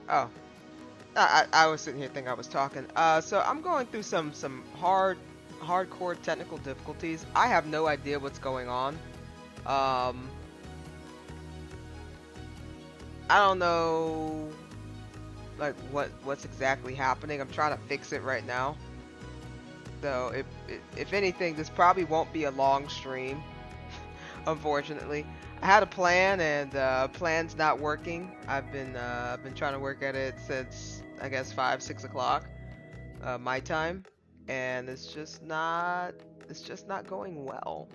Oh, I was sitting here thinking I was talking. So I'm going through some hardcore technical difficulties. I have no idea what's going on. Um, I don't know like what's exactly happening. I'm trying to fix it right now. So if anything, this probably won't be a long stream, unfortunately. I had a plan and plan's not working. I've been trying to work at it since I guess 5, 6 o'clock my time, and it's just not going well.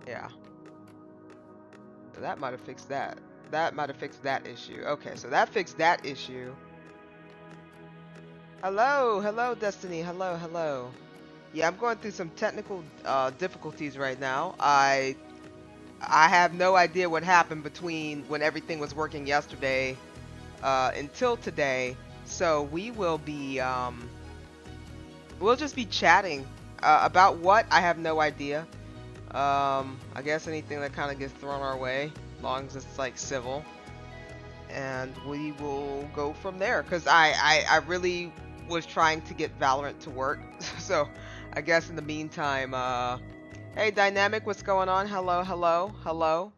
Yeah, so that might have fixed that. That might have fixed that issue. Okay, so that fixed that issue. Hello, hello, Destiny. Hello, hello. Yeah, I'm going through some technical difficulties right now. I have no idea what happened between when everything was working yesterday until today. So we'll just be chatting about what I have no idea. I guess anything that kind of gets thrown our way, as long as it's like civil, and we will go from there. Cause I really was trying to get Valorant to work, so I guess in the meantime, hey Dynamic, what's going on? Hello, hello, hello.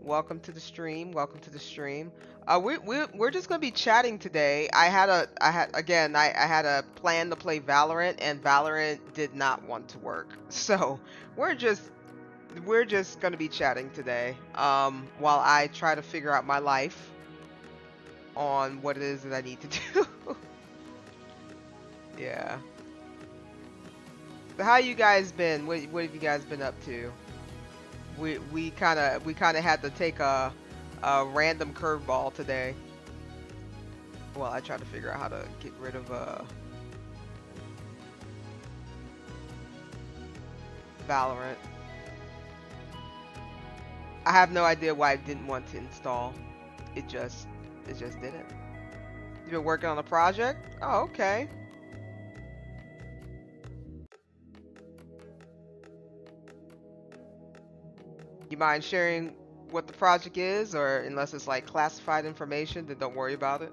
Welcome to the stream. Welcome to the stream. We're just gonna be chatting today. I had a plan to play Valorant, and Valorant did not want to work. So we're just we're just gonna be chatting today. While I try to figure out my life on what it is that I need to do. Yeah. So how you guys been? What have you guys been up to? We kind of had to take a random curveball today. Well, I tried to figure out how to get rid of Valorant. I have no idea why it didn't want to install. It just it just didn't. You've been working on a project? Oh, okay. You mind sharing what the project is, or unless it's like classified information, then don't worry about it.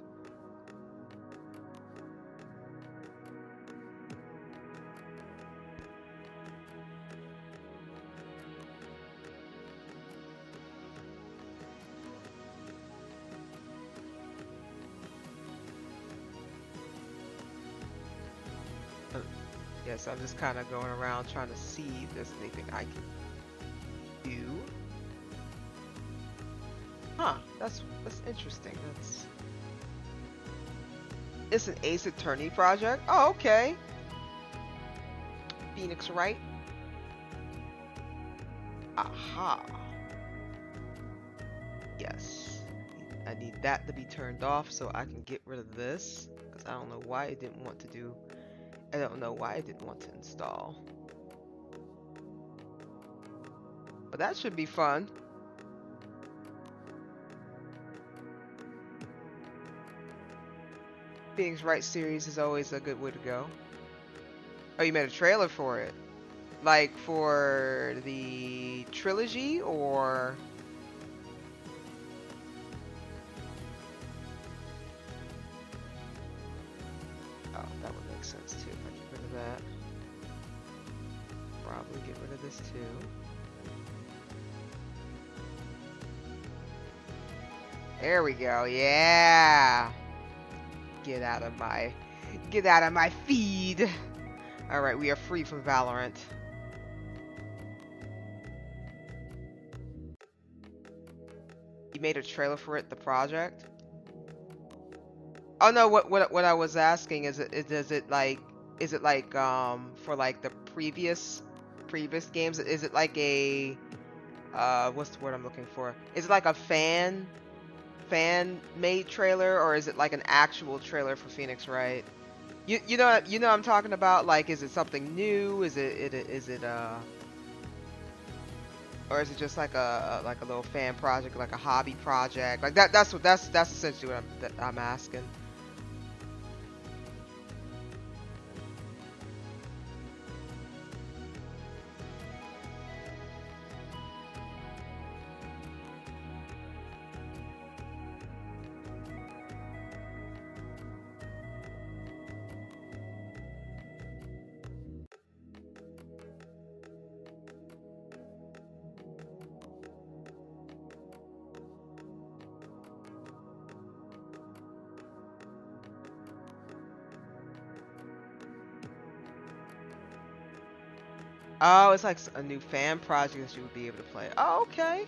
Uh, Yes, I'm just kind of going around trying to see if there's anything I can do. Huh, that's interesting. It's an Ace Attorney project. Oh, okay. Phoenix Wright. Aha. Yes. I need that to be turned off so I can get rid of this. Because I don't know why it didn't want to do. I don't know why it didn't want to install. But that should be fun. Phoenix Wright series is always a good way to go. Oh, you made a trailer for it? Like for the trilogy or? Oh, that would make sense too if I get rid of that. Probably get rid of this too. There we go. Yeah. Get out of my feed. All right, we are free from Valorant. You made a trailer for it, the project? Oh no, what I was asking is it like for like the previous games, is it like a what's the word I'm looking for? Is it like a fan made trailer, or is it like an actual trailer for Phoenix Wright? You know what I'm talking about? Like, is it something new? Is it or is it just like a little fan project, like a hobby project? Like that's essentially what I'm asking. Oh, it's like a new fan project that you would be able to play. Oh, okay.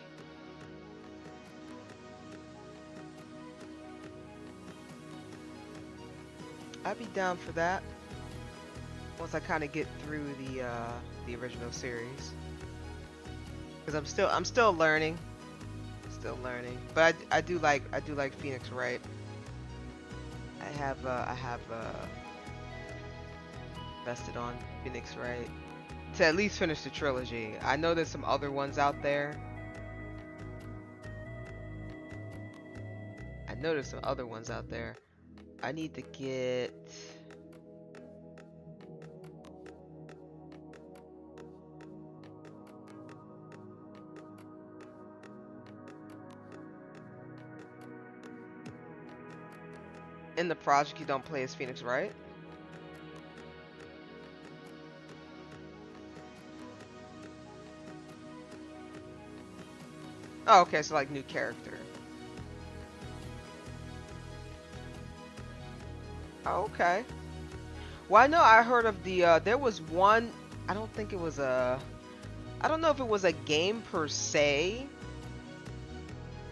I'd be down for that once I kind of get through the original series. Because I'm still learning, But I do like Phoenix Wright. I have vested on Phoenix Wright to at least finish the trilogy. I know there's some other ones out there. I need to get. In the project, you don't play as Phoenix Wright? Oh, okay, so like new character. Oh, okay. Well, I know I heard of there was one, I don't think it was I don't know if it was a game per se.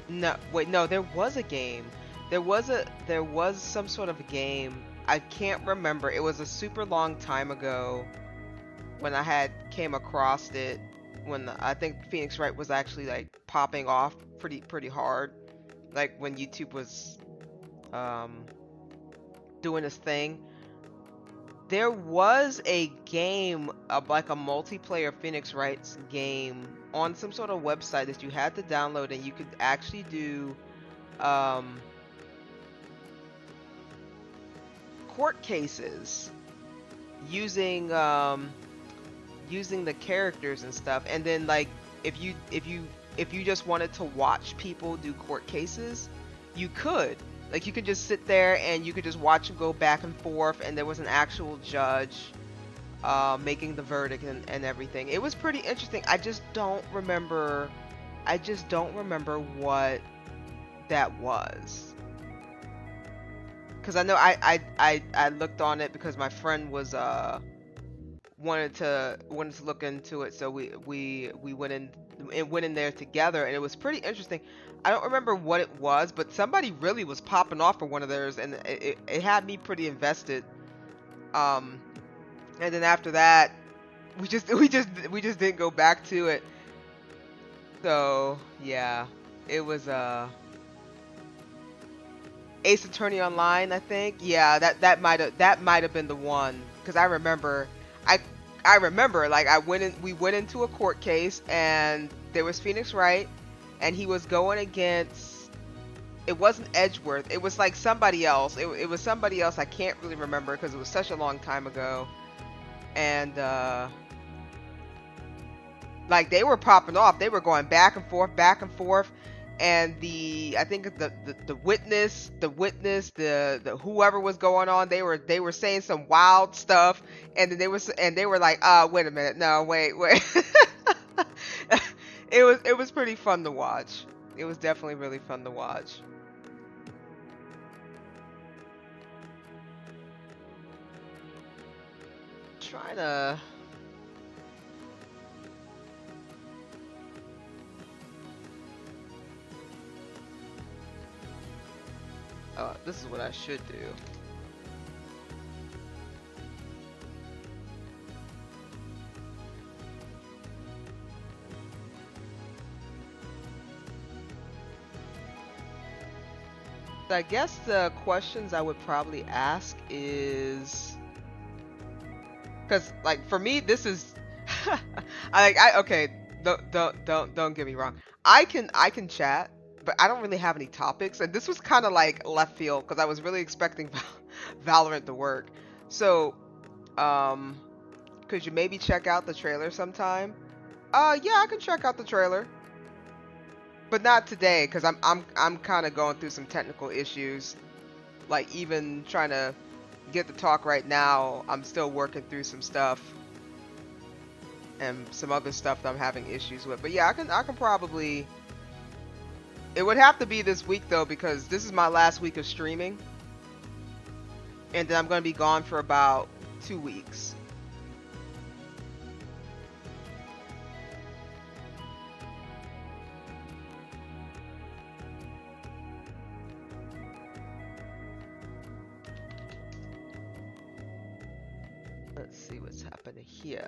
No, wait, no, there was a game. There was some sort of a game. I can't remember. It was a super long time ago when I had came across it, when I think Phoenix Wright was actually like popping off pretty hard. Like when YouTube was um doing this thing. There was a game, like a multiplayer Phoenix Wright's game on some sort of website that you had to download, and you could actually do um, court cases using using the characters and stuff. And then like if you just wanted to watch people do court cases, you could. Like you could just sit there and you could just watch them go back and forth, and there was an actual judge making the verdict and everything. It was pretty interesting. I just don't remember what that was. Because I know I looked on it because my friend was wanted to look into it, so we went in there together, and it was pretty interesting. I don't remember what it was, but somebody really was popping off for one of theirs, and it had me pretty invested. And then after that, we just didn't go back to it. So yeah, it was Ace Attorney Online, I think. Yeah, that might have been the one, because I remember like we went into a court case, and there was Phoenix Wright, and he was going against, it wasn't Edgeworth, it was like somebody else. It was somebody else. I can't really remember because it was such a long time ago. And like they were popping off. They were going back and forth. And I think the witness, the whoever was going on, they were saying some wild stuff, and then they were like, wait a minute, no, wait. It was pretty fun to watch. It was definitely really fun to watch. Trying to. This is what I should do. I guess the questions I would probably ask is, because like for me this is okay, don't get me wrong. I can chat, but I don't really have any topics, and this was kind of like left field because I was really expecting Valorant to work. So could you maybe check out the trailer sometime? Yeah, I can check out the trailer, but not today because I'm kind of going through some technical issues. Like even trying to get the talk right now, I'm still working through some stuff and some other stuff that I'm having issues with. But yeah, I can probably. It would have to be this week though, because this is my last week of streaming, and then I'm going to be gone for about 2 weeks. see what's happening here.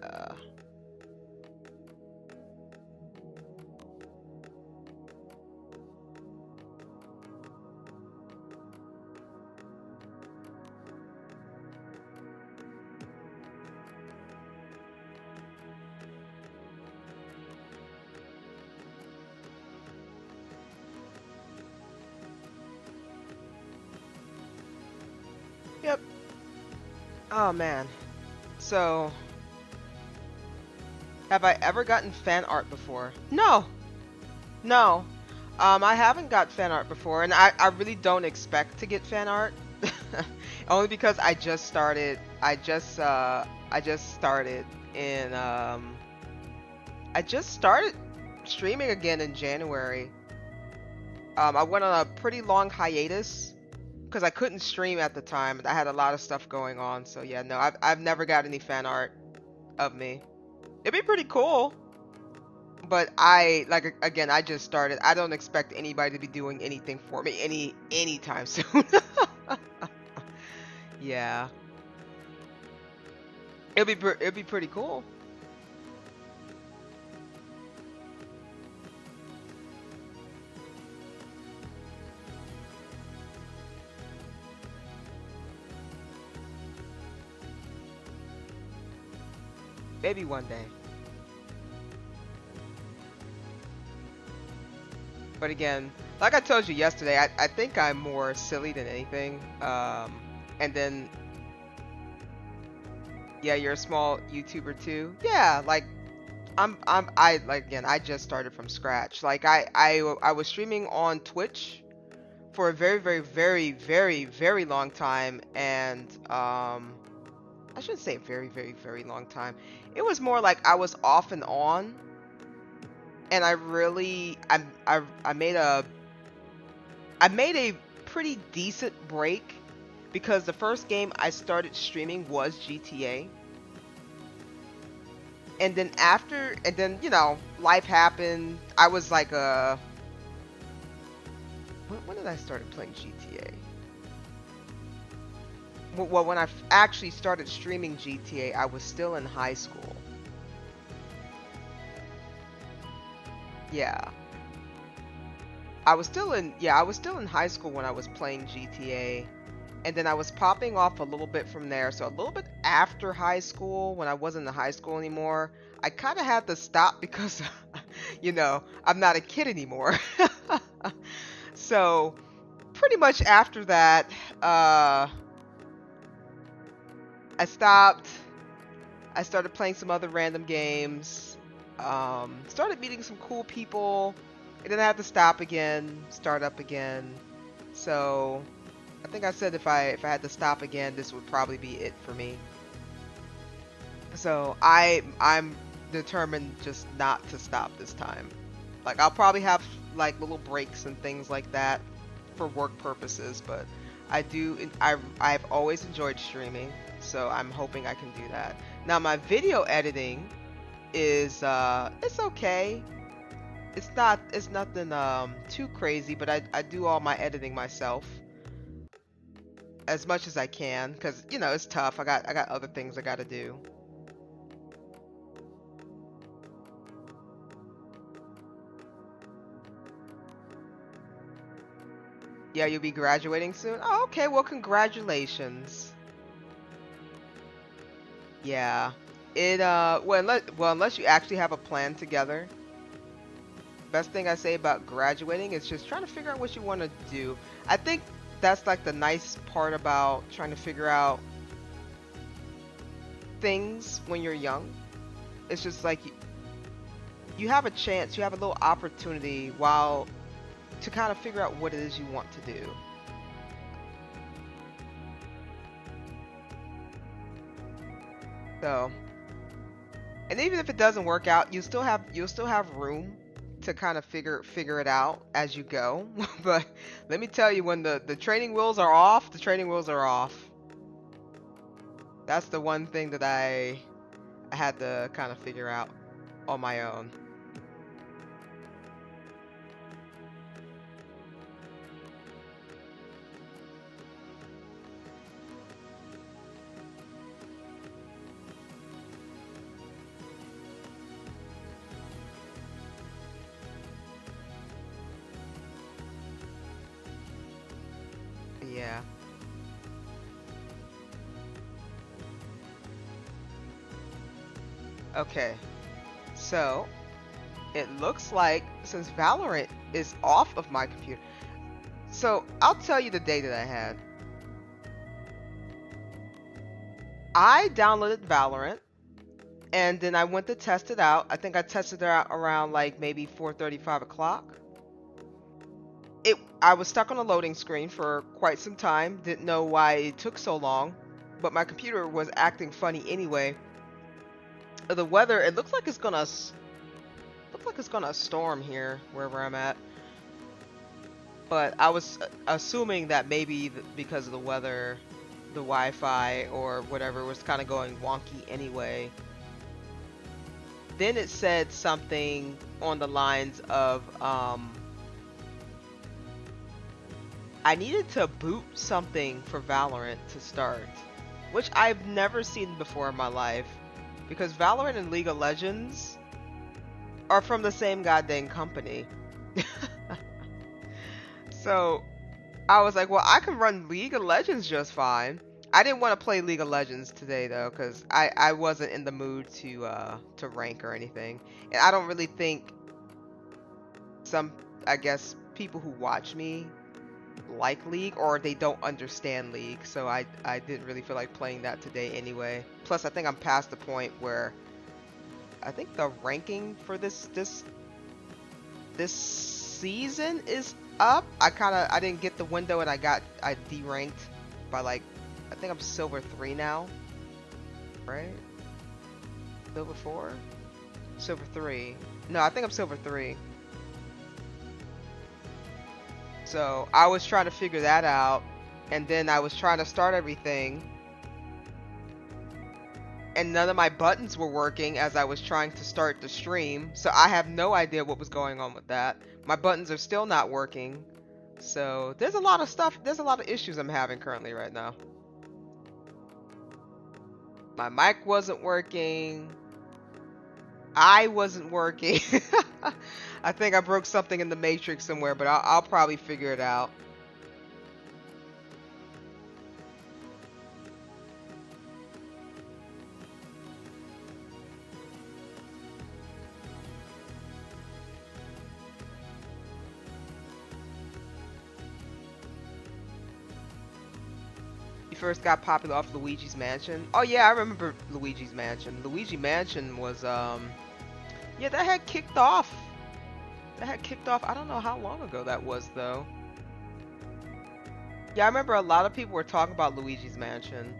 Yep. Oh man. So, have I ever gotten fan art before? No. No. I haven't got fan art before, and I really don't expect to get fan art. Only because I just started in I just started streaming again in January. I went on a pretty long hiatus because I couldn't stream at the time. I had a lot of stuff going on. So yeah, no, I've never got any fan art of me. It'd be pretty cool. But again, I just started. I don't expect anybody to be doing anything for me anytime soon. Yeah. It'd be pretty cool. Maybe one day. But again, like I told you yesterday, I think I'm more silly than anything. And then, yeah, you're a small YouTuber too. Yeah, like again, I just started from scratch. Like I was streaming on Twitch for a very long time, and I shouldn't say very long time. It was more like I was off and on, and I made a pretty decent break because the first game I started streaming was GTA. And then life happened. I was like when did I started playing GTA? Well, when I actually started streaming GTA, I was still in high school. Yeah. I was still in high school when I was playing GTA. And then I was popping off a little bit from there. So a little bit after high school, when I wasn't in high school anymore, I kind of had to stop because, I'm not a kid anymore. So pretty much after that, I stopped. I started playing some other random games. Started meeting some cool people. And then I had to stop again, start up again. So I think I said if I had to stop again, this would probably be it for me. So I'm determined just not to stop this time. Like I'll probably have like little breaks and things like that for work purposes, but I've always enjoyed streaming, so I'm hoping I can do that. Now my video editing is it's okay. It's nothing too crazy, but I do all my editing myself as much as I can because it's tough. I got other things I got to do. Yeah, you'll be graduating soon. Oh, okay. Well, congratulations. Yeah. Unless you actually have a plan together. Best thing I say about graduating is just trying to figure out what you want to do. I think that's like the nice part about trying to figure out things when you're young. It's just like you have a chance, you have a little opportunity while to kind of figure out what it is you want to do. So, and even if it doesn't work out, you'll still have room to kind of figure it out as you go. But let me tell you, when the training wheels are off, the training wheels are off. That's the one thing that I had to kind of figure out on my own. Yeah. Okay. So it looks like since Valorant is off of my computer, so I'll tell you the day that I had. I downloaded Valorant and then I went to test it out. I think I tested it out around like maybe 4:30, 5 o'clock. I was stuck on a loading screen for quite some time. Didn't know why it took so long, but my computer was acting funny anyway. The weather, it looks like it's gonna storm here wherever I'm at. But I was assuming that maybe because of the weather, the Wi-Fi or whatever was kind of going wonky anyway. Then it said something on the lines of I needed to boot something for Valorant to start, which I've never seen before in my life, because Valorant and League of Legends are from the same goddamn company. So I was like, well, I can run League of Legends just fine. I didn't want to play League of Legends today though, because I wasn't in the mood to rank or anything. And I don't really think some, I guess, people who watch me like League, or they don't understand League, so I didn't really feel like playing that today anyway. Plus I think I'm past the point where I think the ranking for this season is up. I didn't get the window and I deranked by like, I think I'm silver 3 now, right? Silver 4? Silver 3. No, I think I'm silver 3. So I was trying to figure that out, and then I was trying to start everything, and none of my buttons were working as I was trying to start the stream, so I have no idea what was going on with that. My buttons are still not working, so there's a lot of issues I'm having currently right now. My mic wasn't working. I wasn't working. I think I broke something in the matrix somewhere, but I'll probably figure it out. You first got popular off Luigi's Mansion. Oh yeah, I remember Luigi's Mansion. Luigi Mansion was yeah, that had kicked off. I don't know how long ago that was though. Yeah, I remember a lot of people were talking about Luigi's Mansion.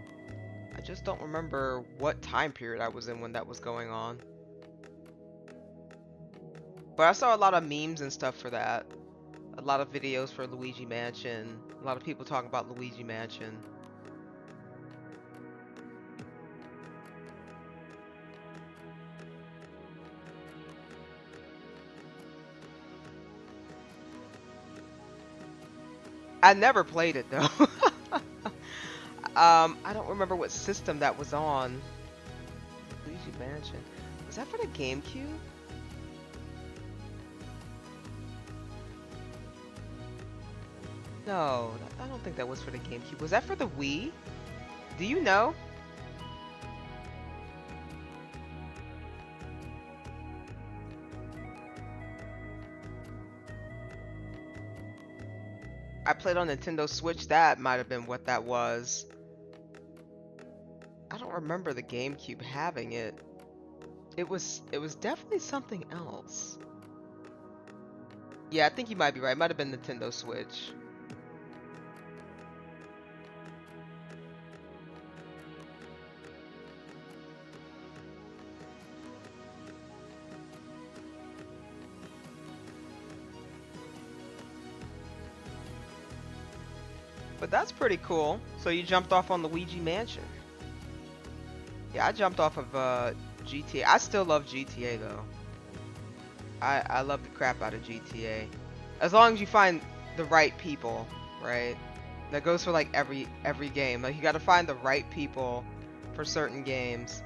I just don't remember what time period I was in when that was going on. But I saw a lot of memes and stuff for that. A lot of videos for Luigi Mansion. A lot of people talking about Luigi Mansion. I never played it though. I don't remember what system that was on. Luigi Mansion. Was that for the GameCube? No, I don't think that was for the GameCube. Was that for the Wii? Do you know? I played on Nintendo Switch. That might have been what that was. I don't remember the GameCube having it. It was definitely something else. Yeah, I think you might be right. It might have been Nintendo Switch. But that's pretty cool. So you jumped off on Luigi Mansion. Yeah, I jumped off of GTA. I still love GTA though. I love the crap out of GTA. As long as you find the right people, right? That goes for like every game. Like you gotta find the right people for certain games.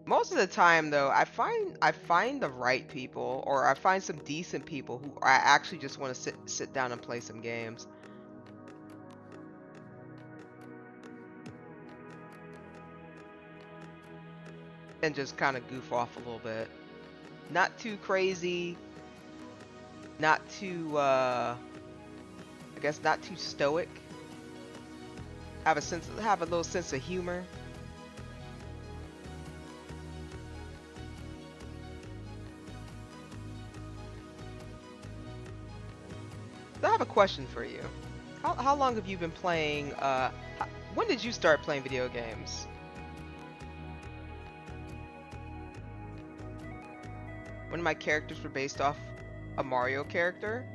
Most of the time, though, I find the right people, or I find some decent people who I actually just want to sit down and play some games. And just kind of goof off a little bit. Not too crazy, not too I guess not too stoic. Have a little sense of humor. So I have a question for you. How long have you been playing when did you start playing video games? One of my characters were based off a Mario character.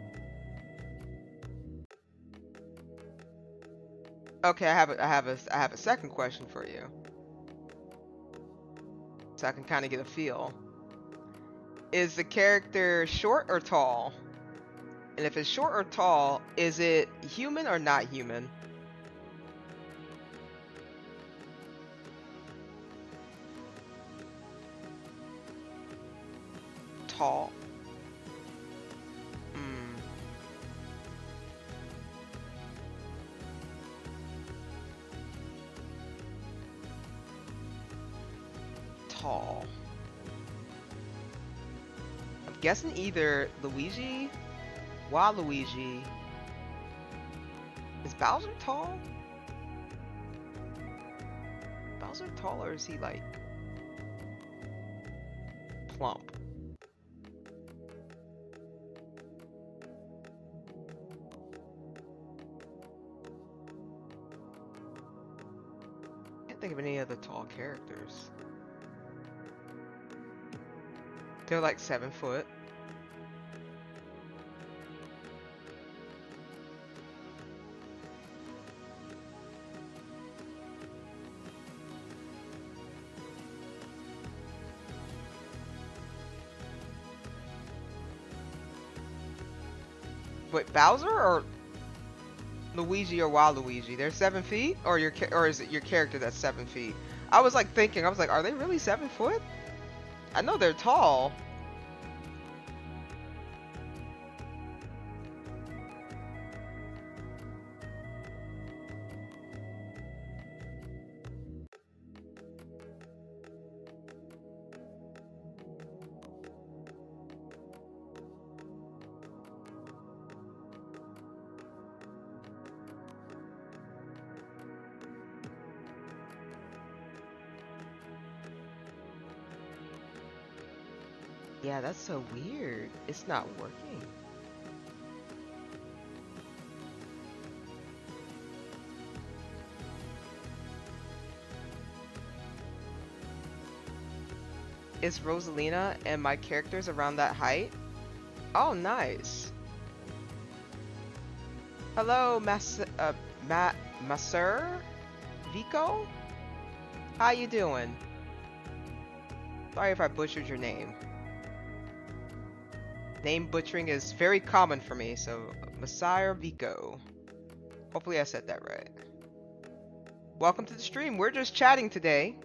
Okay, I have a second question for you. So I can kind of get a feel. Is the character short or tall? And if it's short or tall, is it human or not human? Tall. Tall. I'm guessing either Luigi, Waluigi. Is Bowser tall? Bowser tall, or is he like plump? Can't think of any other tall characters. They're like 7 foot. Wait, Bowser or Luigi or Waluigi? They're 7 feet, or or is it your character that's 7 feet? I was like thinking, I was like, are they really 7 foot? I know they're tall. Yeah, that's so weird. It's not working. Is Rosalina and my characters around that height? Oh, nice. Hello, Maser Vico? How you doing? Sorry if I butchered your name. Name butchering is very common for me, so Messiah Vico. Hopefully I said that right. Welcome to the stream. We're just chatting today.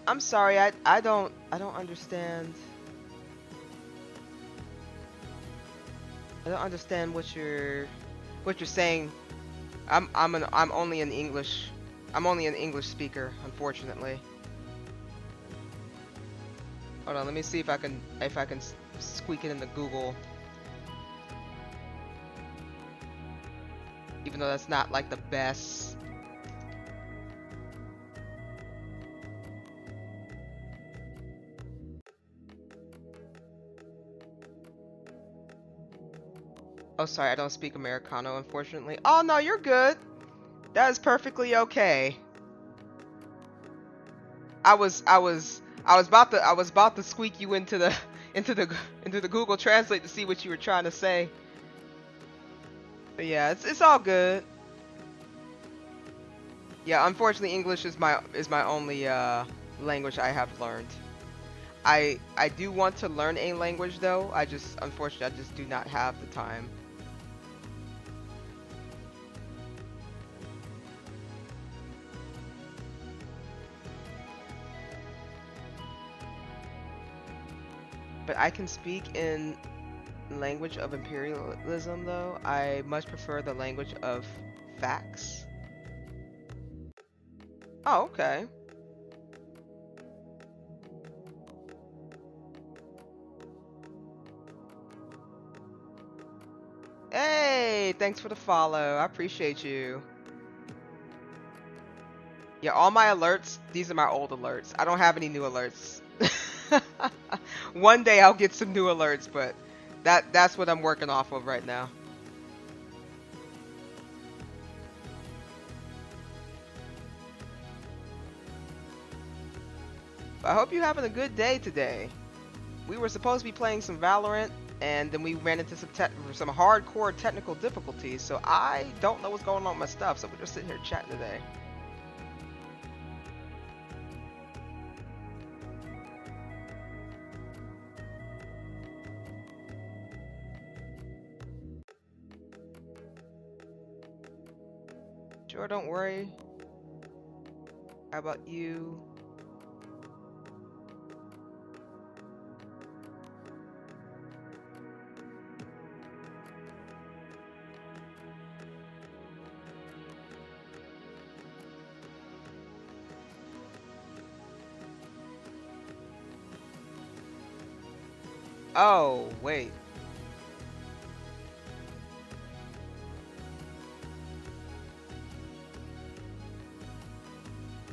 I'm sorry, I don't understand. I don't understand what you're saying. I'm only an English speaker, unfortunately. Hold on, let me see if I can squeak it into Google. Even though that's not like the best. Oh, sorry, I don't speak Americano, unfortunately. Oh no, you're good. That is perfectly okay. I was about to squeak you into the Google Translate to see what you were trying to say. But yeah, it's all good. Yeah, unfortunately, English is my only language I have learned. I do want to learn a language though. I just unfortunately I just do not have the time. But I can speak in language of imperialism though. I much prefer the language of facts. Oh, okay. Hey, thanks for the follow. I appreciate you. Yeah, all my alerts, these are my old alerts. I don't have any new alerts. One day I'll get some new alerts, but that's what I'm working off of right now. I hope you're having a good day today. We were supposed to be playing some Valorant, and then we ran into some hardcore technical difficulties, so I don't know what's going on with my stuff, so we're just sitting here chatting today. Sure, don't worry. How about you? Oh, wait.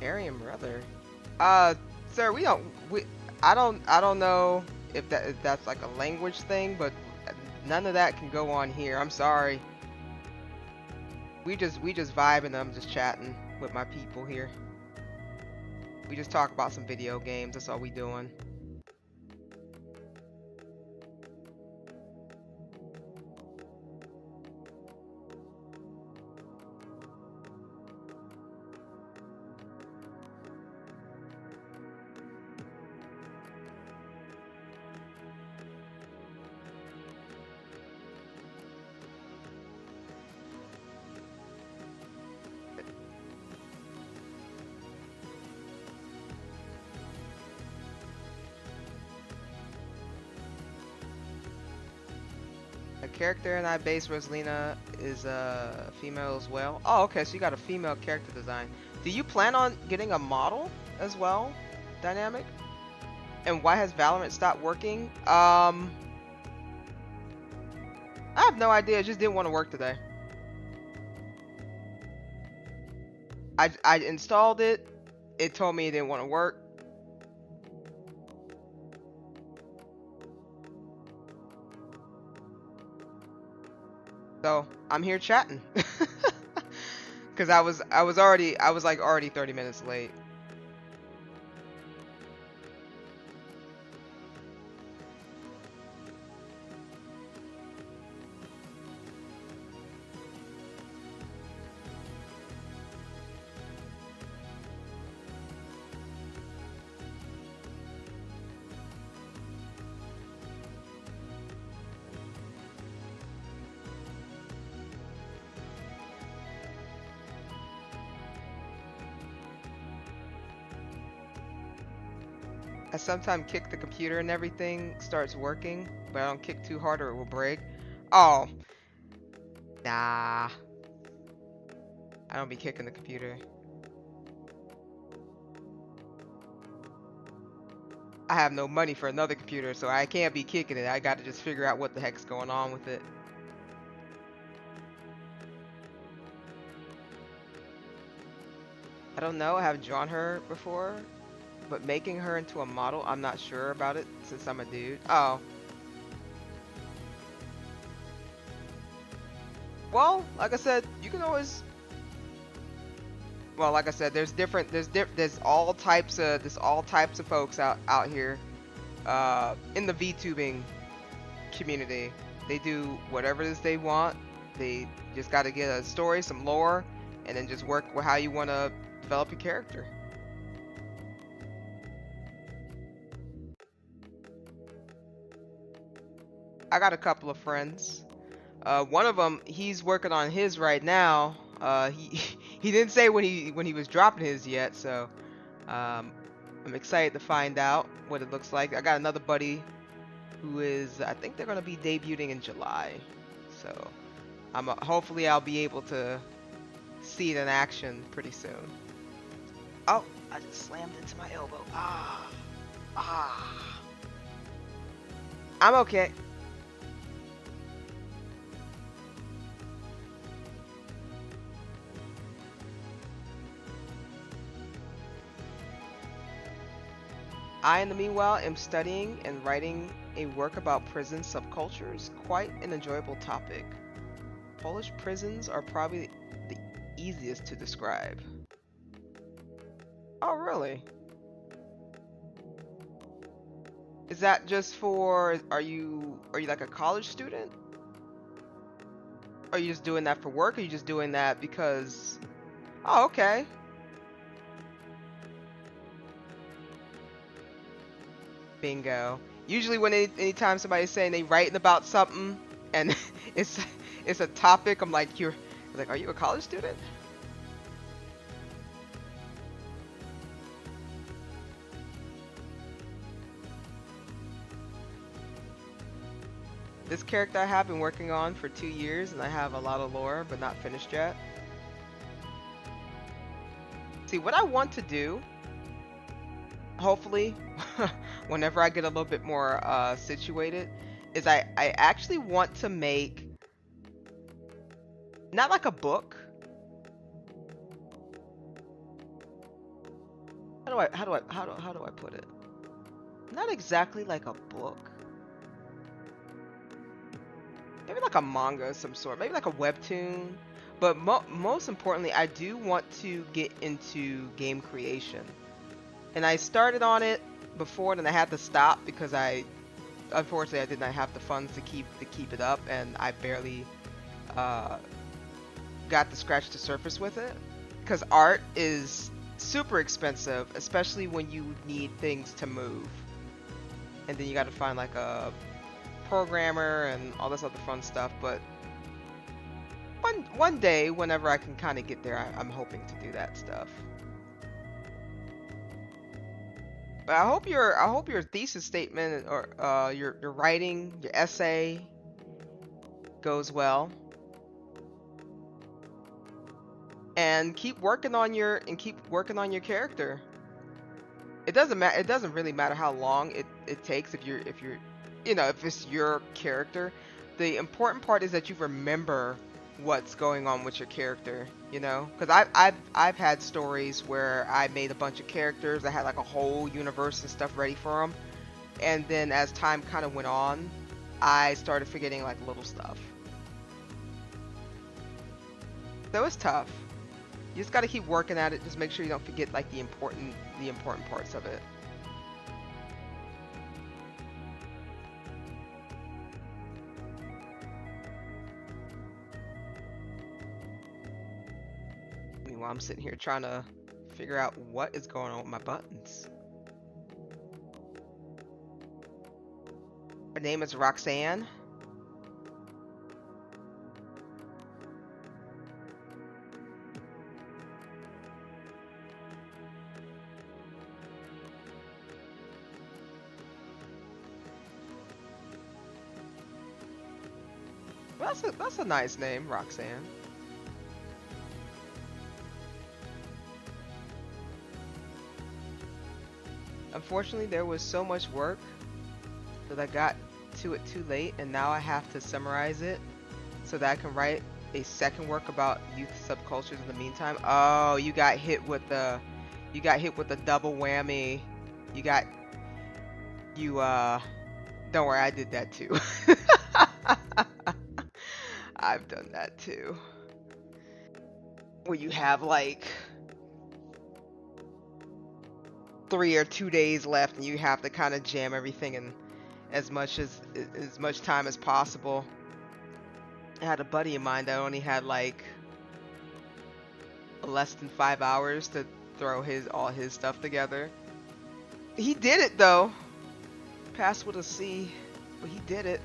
Aryan brother. Sir, I don't know if that's like a language thing, but none of that can go on here. I'm sorry. We just vibing. I'm just chatting with my people here. We just talk about some video games. That's all we doing. A character in that base, Rosalina, is a female as well. Oh, okay, so you got a female character design. Do you plan on getting a model as well, Dynamic? And why has Valorant stopped working? I have no idea. It just didn't want to work today. I installed it. It told me it didn't want to work. So I'm here chatting. Cause I was like already 30 minutes late. I sometimes kick the computer and everything starts working, but I don't kick too hard or it will break. Oh, nah. I don't be kicking the computer. I have no money for another computer, so I can't be kicking it. I gotta just figure out what the heck's going on with it. I don't know, I haven't drawn her before, but making her into a model, I'm not sure about it since I'm a dude. Oh. Well, like I said, you can always. Well, like I said, there's all types of folks out here, in the VTubing community. They do whatever it is they want. They just got to get a story, some lore, and then just work with how you want to develop your character. I got a couple of friends. One of them, he's working on his right now. He he didn't say when he was dropping his yet, so I'm excited to find out what it looks like. I got another buddy who is, I think they're gonna be debuting in July, so hopefully I'll be able to see it in action pretty soon. Oh, I just slammed into my elbow. Ah. I'm okay. I, in the meanwhile, am studying and writing a work about prison subcultures. Quite an enjoyable topic. Polish prisons are probably the easiest to describe. Oh, really? Is that just for, are you like a college student? Are you just doing that for work? Or are you just doing that because, oh, okay. Bingo. Usually when anytime somebody's saying they writing about something and it's it's a topic, I'm like, are you a college student? This character I have been working on for 2 years and I have a lot of lore but not finished yet. See, what I want to do, hopefully, whenever I get a little bit more situated, is I actually want to make, not like a book. How do I put it? Not exactly like a book. Maybe like a manga of some sort, maybe like a webtoon. But most importantly, I do want to get into game creation. And I started on it before, and I had to stop because unfortunately, I did not have the funds to keep it up, and I barely got to scratch the surface with it. Because art is super expensive, especially when you need things to move. And then you got to find like a programmer and all this other fun stuff. But one day, whenever I can kind of get there, I'm hoping to do that stuff. But I hope your thesis statement or your writing, your essay goes well. And keep working on your character. It doesn't really matter how long it takes if it's your character. The important part is that you remember what's going on with your character, because I've had stories where I made a bunch of characters. I had like a whole universe and stuff ready for them, and then as time kind of went on, I started forgetting like little stuff. So it's tough. You just got to keep working at it. Just make sure you don't forget like the important parts of it. Meanwhile, I'm sitting here trying to figure out what is going on with my buttons. Her name is Roxanne. That's a nice name, Roxanne. Unfortunately, there was so much work that I got to it too late, and now I have to summarize it so that I can write a second work about youth subcultures in the meantime. Oh, you got hit with the double whammy. Don't worry, I did that too. I've done that too. Where you have like 3 or 2 days left and you have to kind of jam everything in as much time as possible. I had a buddy of mine that only had like less than 5 hours to throw all his stuff together. He did it though. Passed with a C, but he did it.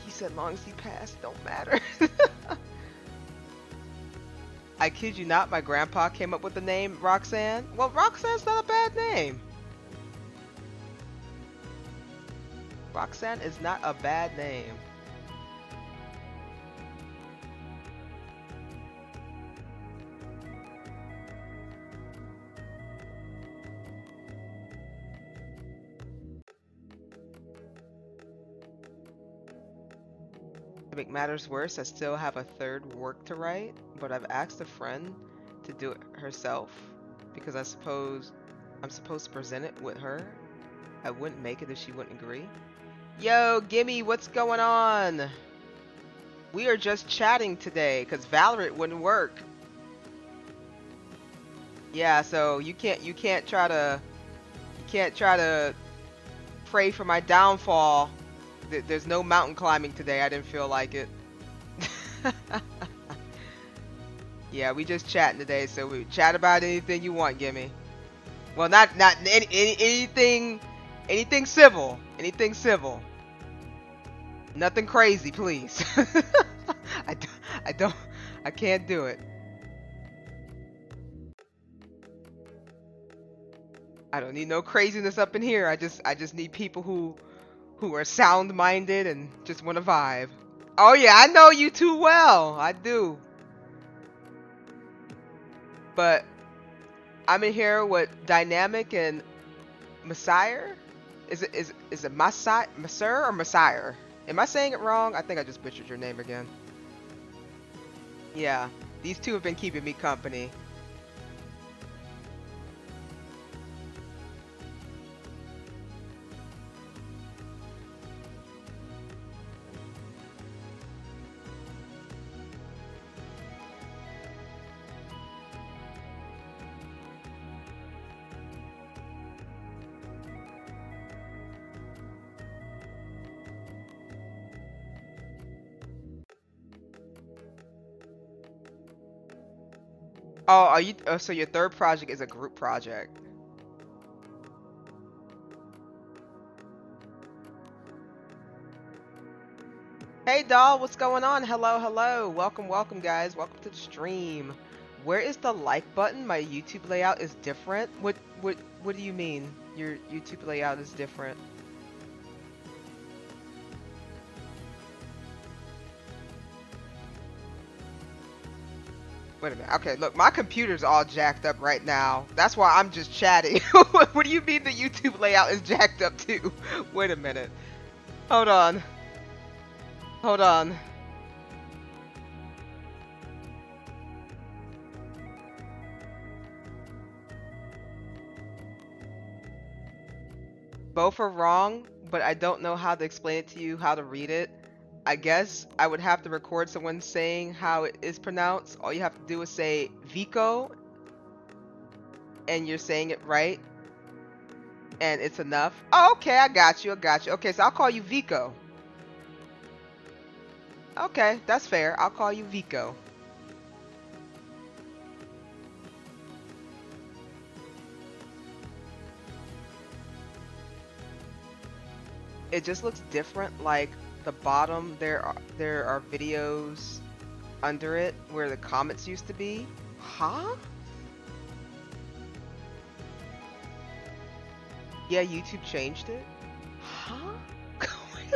He said long as he passed, don't matter. I kid you not, my grandpa came up with the name Roxanne. Well, Roxanne's not a bad name. Roxanne is not a bad name. To make matters worse, I still have a third work to write, but I've asked a friend to do it herself because I'm supposed to present it with her. I wouldn't make it if she wouldn't agree. Yo, Gimme, what's going on? We are just chatting today because Valorant wouldn't work. Yeah, so you can't try to pray for my downfall. There's no mountain climbing today. I didn't feel like it. Yeah, we just chatting today, so we chat about anything you want, Gimme. Well, not anything civil. Anything civil. Nothing crazy, please. I can't do it. I don't need no craziness up in here. I just need people who are sound-minded and just want to vibe. Oh yeah, I know you too well. I do. But I'm in here with Dynamic and Messiah. Is it Messiah or Messiah? Am I saying it wrong? I think I just butchered your name again. Yeah, these two have been keeping me company. Oh, are you? So your third project is a group project. Hey, doll, what's going on? Hello, hello. Welcome, welcome, guys. Welcome to the stream. Where is the like button? My YouTube layout is different. What do you mean? Your YouTube layout is different? Wait a minute. Okay, look, my computer's all jacked up right now. That's why I'm just chatting. What do you mean the YouTube layout is jacked up too? Wait a minute. Hold on. Hold on. Both are wrong, but I don't know how to explain it to you, how to read it. I guess I would have to record someone saying how it is pronounced. All you have to do is say Vico, and you're saying it right, and it's enough. Oh, okay, I got you, I got you. Okay, so I'll call you Vico. Okay, that's fair. I'll call you Vico. It just looks different, like the bottom there are videos under it where the comments used to be. Huh? Yeah, YouTube changed it. Huh?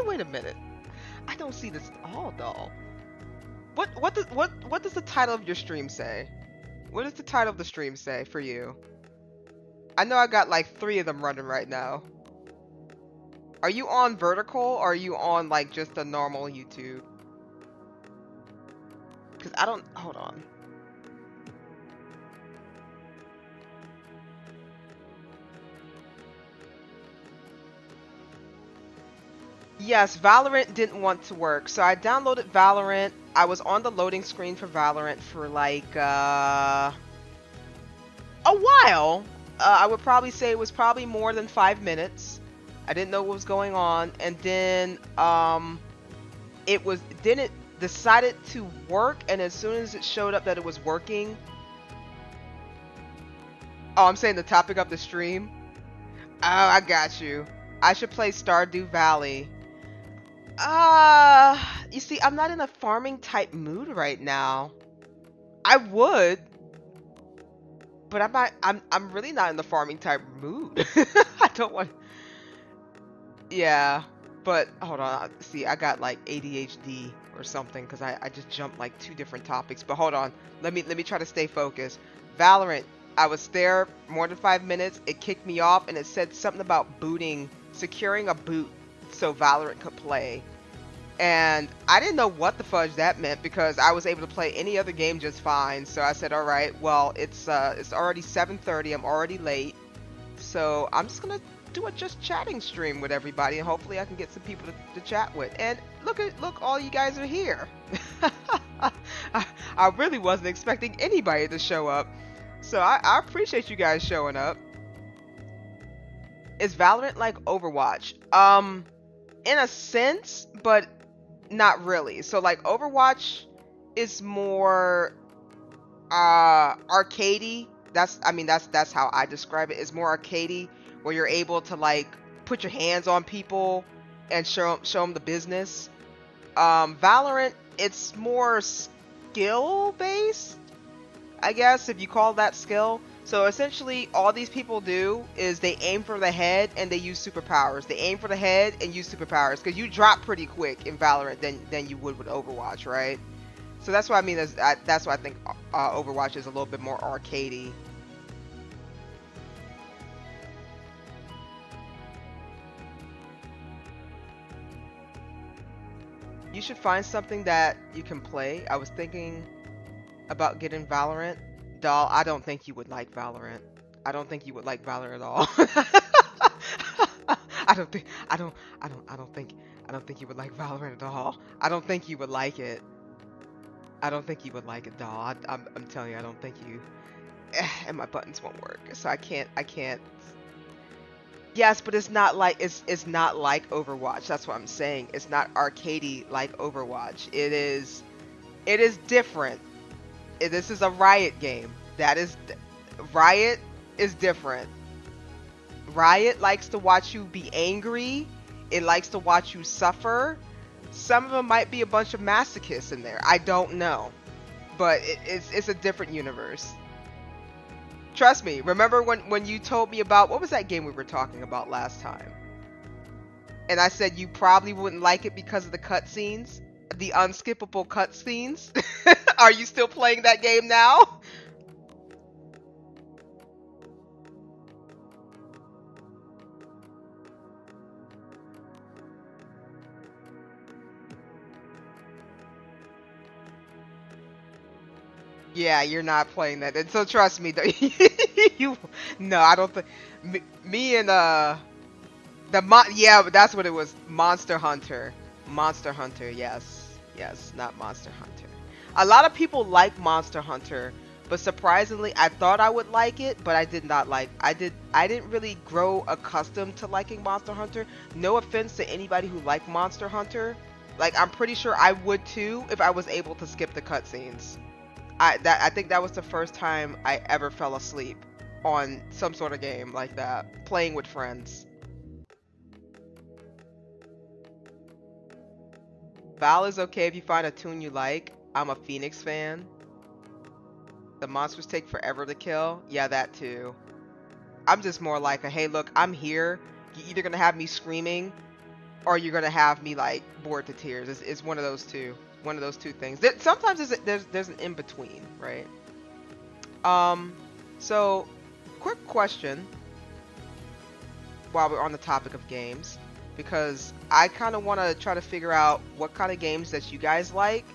Wait a minute. I don't see this at all, doll. What does the title of your stream say? What does the title of the stream say for you? I know I got like 3 of them running right now. Are you on vertical or are you on like just a normal YouTube? Because I don't, hold on. Yes, Valorant didn't want to work. So I downloaded Valorant. I was on the loading screen for Valorant for like a while. I would probably say it was probably more than 5 minutes. I didn't know what was going on, and then it decided to work, and as soon as it showed up that it was working. Oh, I'm saying the topic of the stream. Oh, I got you. I should play Stardew Valley. You see, I'm not in a farming type mood right now. I would, but I'm not. I'm really not in the farming type mood. I don't want. Yeah, but hold on. See, I got like ADHD or something because I just jumped like two different topics. But hold on. Let me try to stay focused. Valorant. I was there more than 5 minutes. It kicked me off and it said something about booting, securing a boot so Valorant could play. And I didn't know what the fudge that meant because I was able to play any other game just fine. So I said, all right, well, it's already 7:30. I'm already late. So I'm just gonna do a just chatting stream with everybody, and hopefully I can get some people to chat with. And look, all you guys are here. I really wasn't expecting anybody to show up, so I appreciate you guys showing up. Is Valorant like Overwatch? In a sense, but not really. So like Overwatch is more arcadey. That's how I describe it. It's more arcadey, where you're able to like put your hands on people and show them the business. Valorant, it's more skill based, I guess, if you call that skill. So essentially all these people do is they aim for the head and they use superpowers. They aim for the head and use superpowers because you drop pretty quick in Valorant than you would with Overwatch, right? So that's what I mean. That's why I think Overwatch is a little bit more arcadey. You should find something that you can play. I was thinking about getting Valorant. Doll, I don't think you would like Valorant. I don't think you would like Valorant at all. I don't think I don't think you would like Valorant at all. I don't think you would like it. I don't think you would like it, doll. I'm telling you, I don't think you. And my buttons won't work, so I can't. Yes, but it's not like Overwatch. That's what I'm saying. It's not arcadey like Overwatch. It is different. This is a Riot game. Riot is different. Riot likes to watch you be angry. It likes to watch you suffer. Some of them might be a bunch of masochists in there. I don't know, but it's a different universe. Trust me. Remember when you told me about what was that game we were talking about last time? And I said you probably wouldn't like it because of the cutscenes, the unskippable cutscenes. Are you still playing that game now? Yeah, you're not playing that. And so trust me, you no, I don't think me and yeah, but that's what it was. Monster Hunter. Monster Hunter, yes. Yes, not Monster Hunter. A lot of people like Monster Hunter, but surprisingly, I thought I would like it, but I did not like. I didn't really grow accustomed to liking Monster Hunter. No offense to anybody who liked Monster Hunter. Like, I'm pretty sure I would too if I was able to skip the cutscenes. I think that was the first time I ever fell asleep on some sort of game like that, playing with friends. Val is okay if you find a tune you like. I'm a Phoenix fan. The monsters take forever to kill. Yeah, that too. I'm just more like a, hey, look, I'm here. You're either gonna have me screaming, or you're gonna have me like bored to tears. It's one of those two. One of those two things. Sometimes there's an in between, right? So quick question while we're on the topic of games, because I kind of want to try to figure out what kind of games that you guys like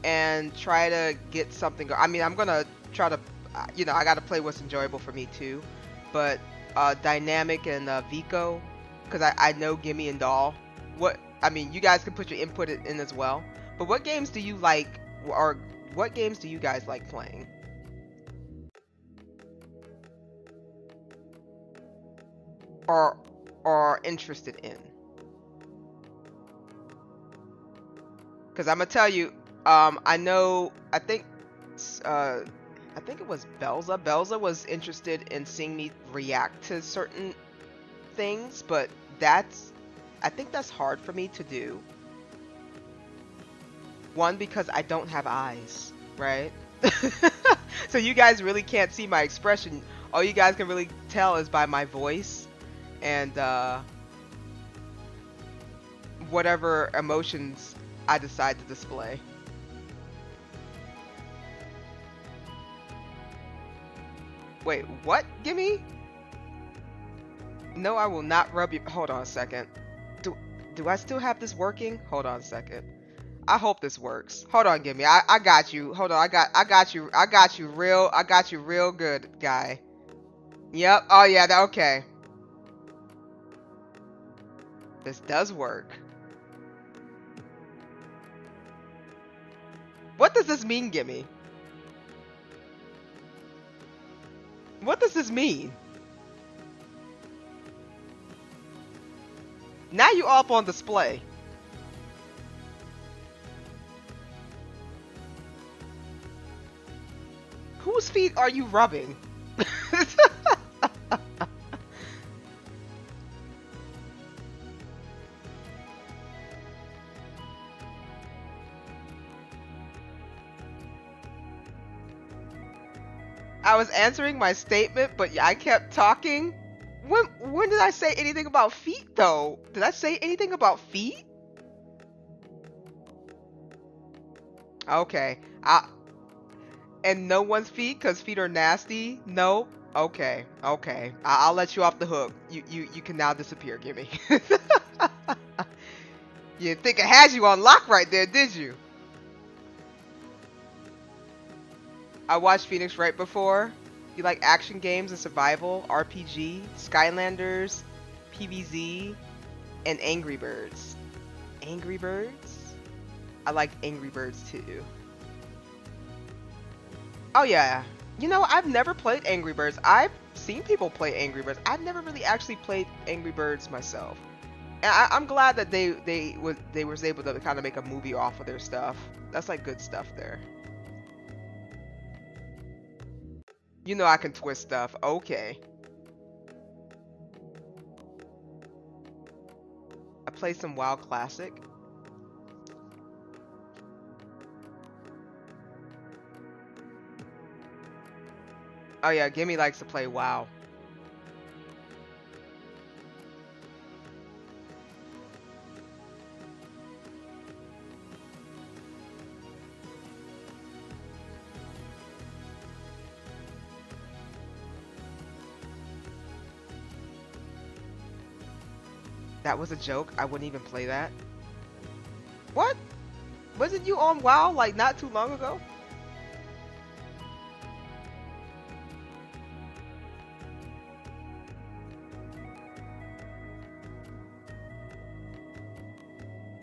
and try to get something. I mean, I'm gonna try to, I got to play what's enjoyable for me too, but Dynamic and Vico, because I know Gimme and Doll. You guys can put your input in as well. But what games do you like, or what games do you guys like playing? Or interested in? Because I'm gonna tell you, I think it was Belza. Belza was interested in seeing me react to certain things, but I think that's hard for me to do. One, because I don't have eyes, right? So you guys really can't see my expression. All you guys can really tell is by my voice and whatever emotions I decide to display. Wait, what? Gimme? No, I will not rub you. Hold on a second. Do I still have this working? Hold on a second. I hope this works. Hold on, Gimme. I got you. Hold on. I got you real good, guy. Yep. Oh yeah, okay. This does work. What does this mean, Gimme? What does this mean? Now you all up on display. Whose feet are you rubbing? I was answering my statement, but I kept talking. When did I say anything about feet, though? Did I say anything about feet? Okay. And no one's feet, because feet are nasty? No? Okay. Okay. I'll let you off the hook. You can now disappear, Gimme. You didn't think I had you on lock right there, did you? I watched Phoenix Wright before. You like action games and survival, RPG, Skylanders, PvZ, and Angry Birds. Angry Birds? I like Angry Birds too. Oh yeah. You know, I've never played Angry Birds. I've seen people play Angry Birds. I've never really actually played Angry Birds myself. And I'm glad that they was able to kind of make a movie off of their stuff. That's like good stuff there. You know I can twist stuff. Okay. I play some WoW Classic. Oh yeah, Gimme likes to play WoW. That was a joke. I wouldn't even play that. What? Wasn't you on WoW like not too long ago?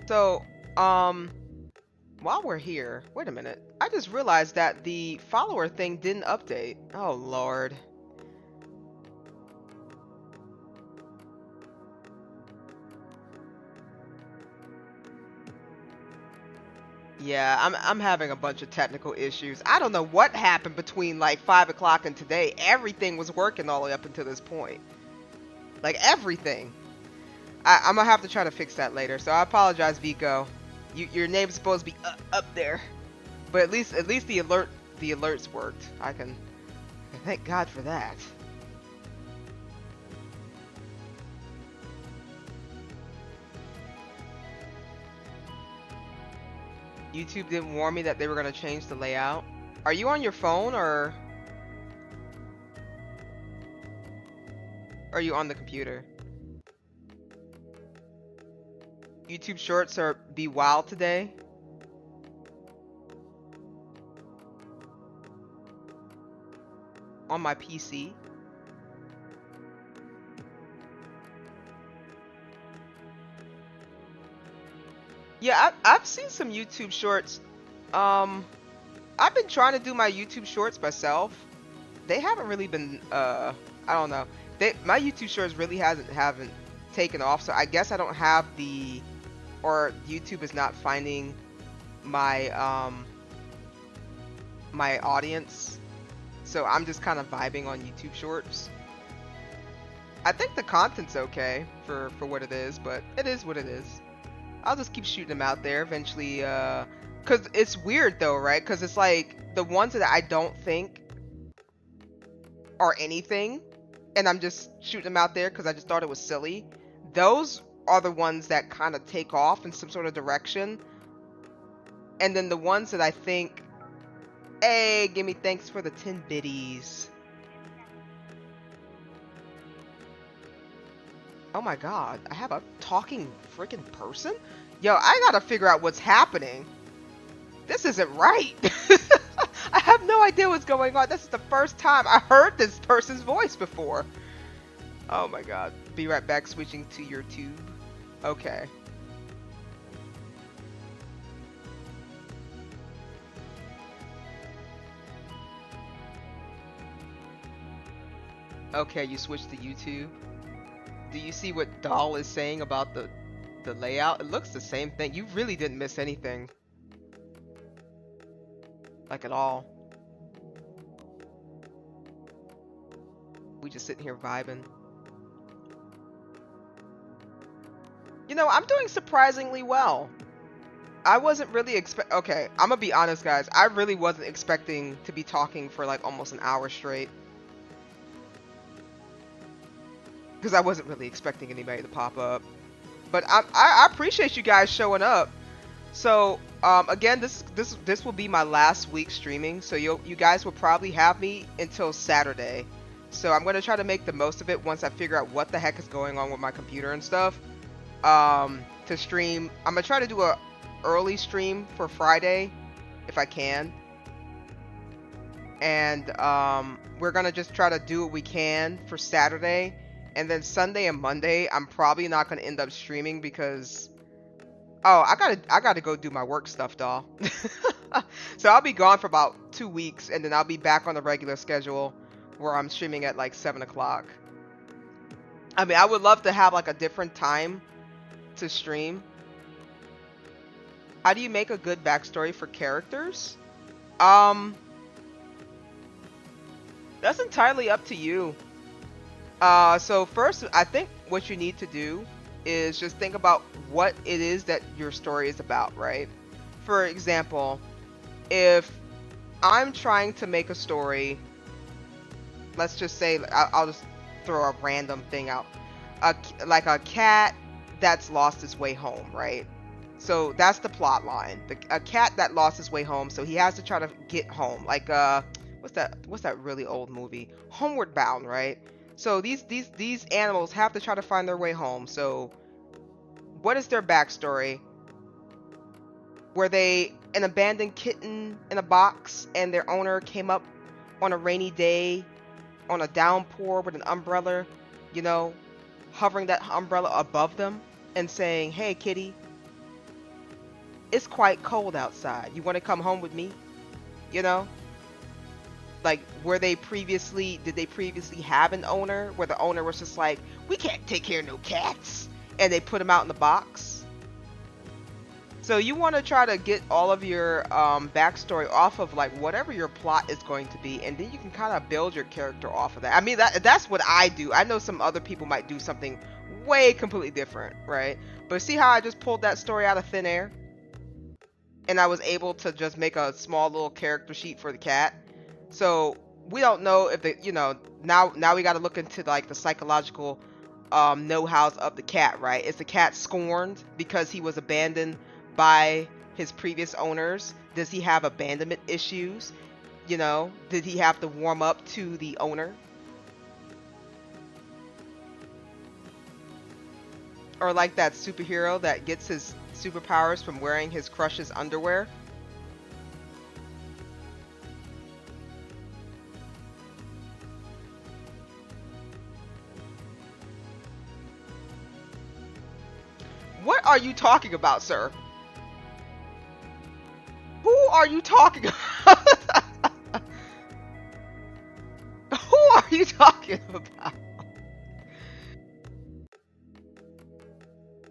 So, while we're here, wait a minute. I just realized that the follower thing didn't update. Oh, Lord. Yeah, I'm having a bunch of technical issues. I don't know what happened between like 5 o'clock and today. Everything was working all the way up until this point. Like everything. I'm gonna have to try to fix that later. So I apologize, Vico. Your name's supposed to be up there, but at least the alerts worked. I can thank God for that. YouTube didn't warn me that they were gonna change the layout. Are you on your phone or are you on the computer? YouTube Shorts are be wild today. On my PC. Yeah, I've seen some YouTube Shorts. I've been trying to do my YouTube Shorts myself. They haven't really been. I don't know. My YouTube Shorts really haven't taken off. So I guess I don't have the, or YouTube is not finding my my audience. So I'm just kind of vibing on YouTube Shorts. I think the content's okay for what it is, but it is what it is. I'll just keep shooting them out there. Eventually, Because it's weird though, right? Because it's like the ones that I don't think are anything, and I'm just shooting them out there because I just thought it was silly. Those are the ones that kind of take off in some sort of direction. And then the ones that I think, hey, give me thanks for the 10 biddies. Oh my god, I have a talking freaking person? Yo, I gotta figure out what's happening. This isn't right. I have no idea what's going on. This is the first time I heard this person's voice before. Oh my god. Be right back, switching to your tube. Okay. Okay, you switched to YouTube. Do you see what Doll is saying about the layout? It looks the same thing. You really didn't miss anything. Like at all. We just sitting here vibing. You know, I'm doing surprisingly well. I wasn't really okay, I'm gonna be honest guys. I really wasn't expecting to be talking for like almost an hour straight. Because I wasn't really expecting anybody to pop up. But I appreciate you guys showing up. So again, this will be my last week streaming, so you guys will probably have me until Saturday. So I'm gonna try to make the most of it once I figure out what the heck is going on with my computer and stuff. To stream, I'm gonna try to do a early stream for Friday if I can, and we're gonna just try to do what we can for Saturday, and then Sunday and Monday I'm probably not gonna end up streaming because I gotta go do my work stuff, doll. So I'll be gone for about 2 weeks, and then I'll be back on the regular schedule where I'm streaming at like 7 o'clock. I mean, I would love to have like a different time to stream. How do you make a good backstory for characters? That's entirely up to you. So first, I think what you need to do is just think about what it is that your story is about, right? For example, if I'm trying to make a story, let's just say, I'll just throw a random thing out, like a cat that's lost his way home, right? So that's the plot line. A cat that lost his way home, so he has to try to get home. Like what's that really old movie? Homeward Bound, right? So these animals have to try to find their way home. So what is their backstory? Were they an abandoned kitten in a box and their owner came up on a rainy day on a downpour with an umbrella, you know, hovering that umbrella above them and saying, "Hey kitty, it's quite cold outside. You want to come home with me?" You know? Like, did they previously have an owner where the owner was just like, "We can't take care of no cats," and they put them out in the box? So you want to try to get all of your backstory off of like whatever your plot is going to be, and then you can kind of build your character off of that. I mean, that's what I do. I know some other people might do something way completely different, right? But see how I just pulled that story out of thin air? And I was able to just make a small little character sheet for the cat. So we don't know if now we got to look into like the psychological know-hows of the cat, right? Is the cat scorned because he was abandoned by his previous owners? Does he have abandonment issues? Did he have to warm up to the owner? Or like that superhero that gets his superpowers from wearing his crush's underwear? What are you talking about, sir? Who are you talking about? Who are you talking about?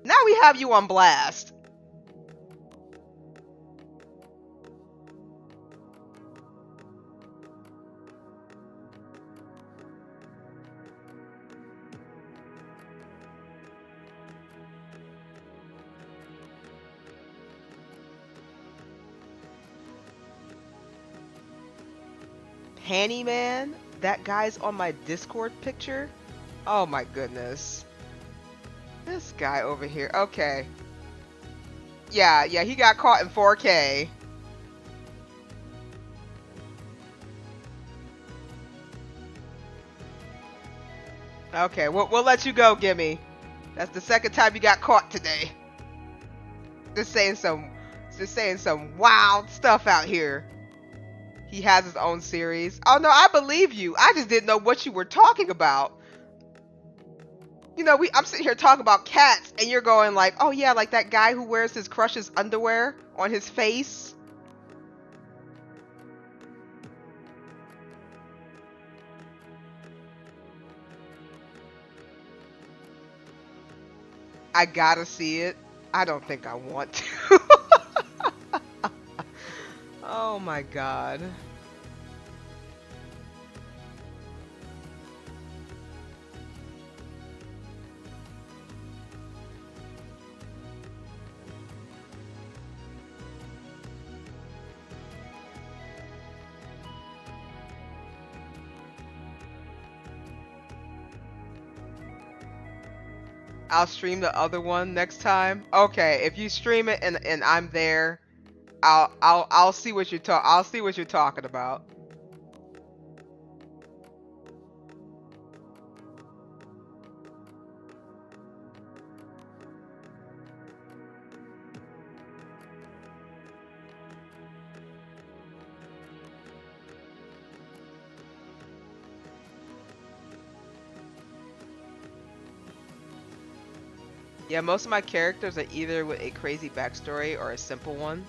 Now we have you on blast. Handyman? That guy's on my Discord picture? Oh my goodness. This guy over here. Okay. Yeah, he got caught in 4K. Okay, we'll let you go, Gimme. That's the second time you got caught today. Just saying some wild stuff out here. He has his own series. Oh no, I believe you. I just didn't know what you were talking about. You know, I'm sitting here talking about cats, and you're going like, oh yeah, like that guy who wears his crush's underwear on his face. I gotta see it. I don't think I want to. Oh my god. I'll stream the other one next time. Okay, if you stream it and I'm there, I'll see what I'll see what you're talking about. Yeah, most of my characters are either with a crazy backstory or a simple one.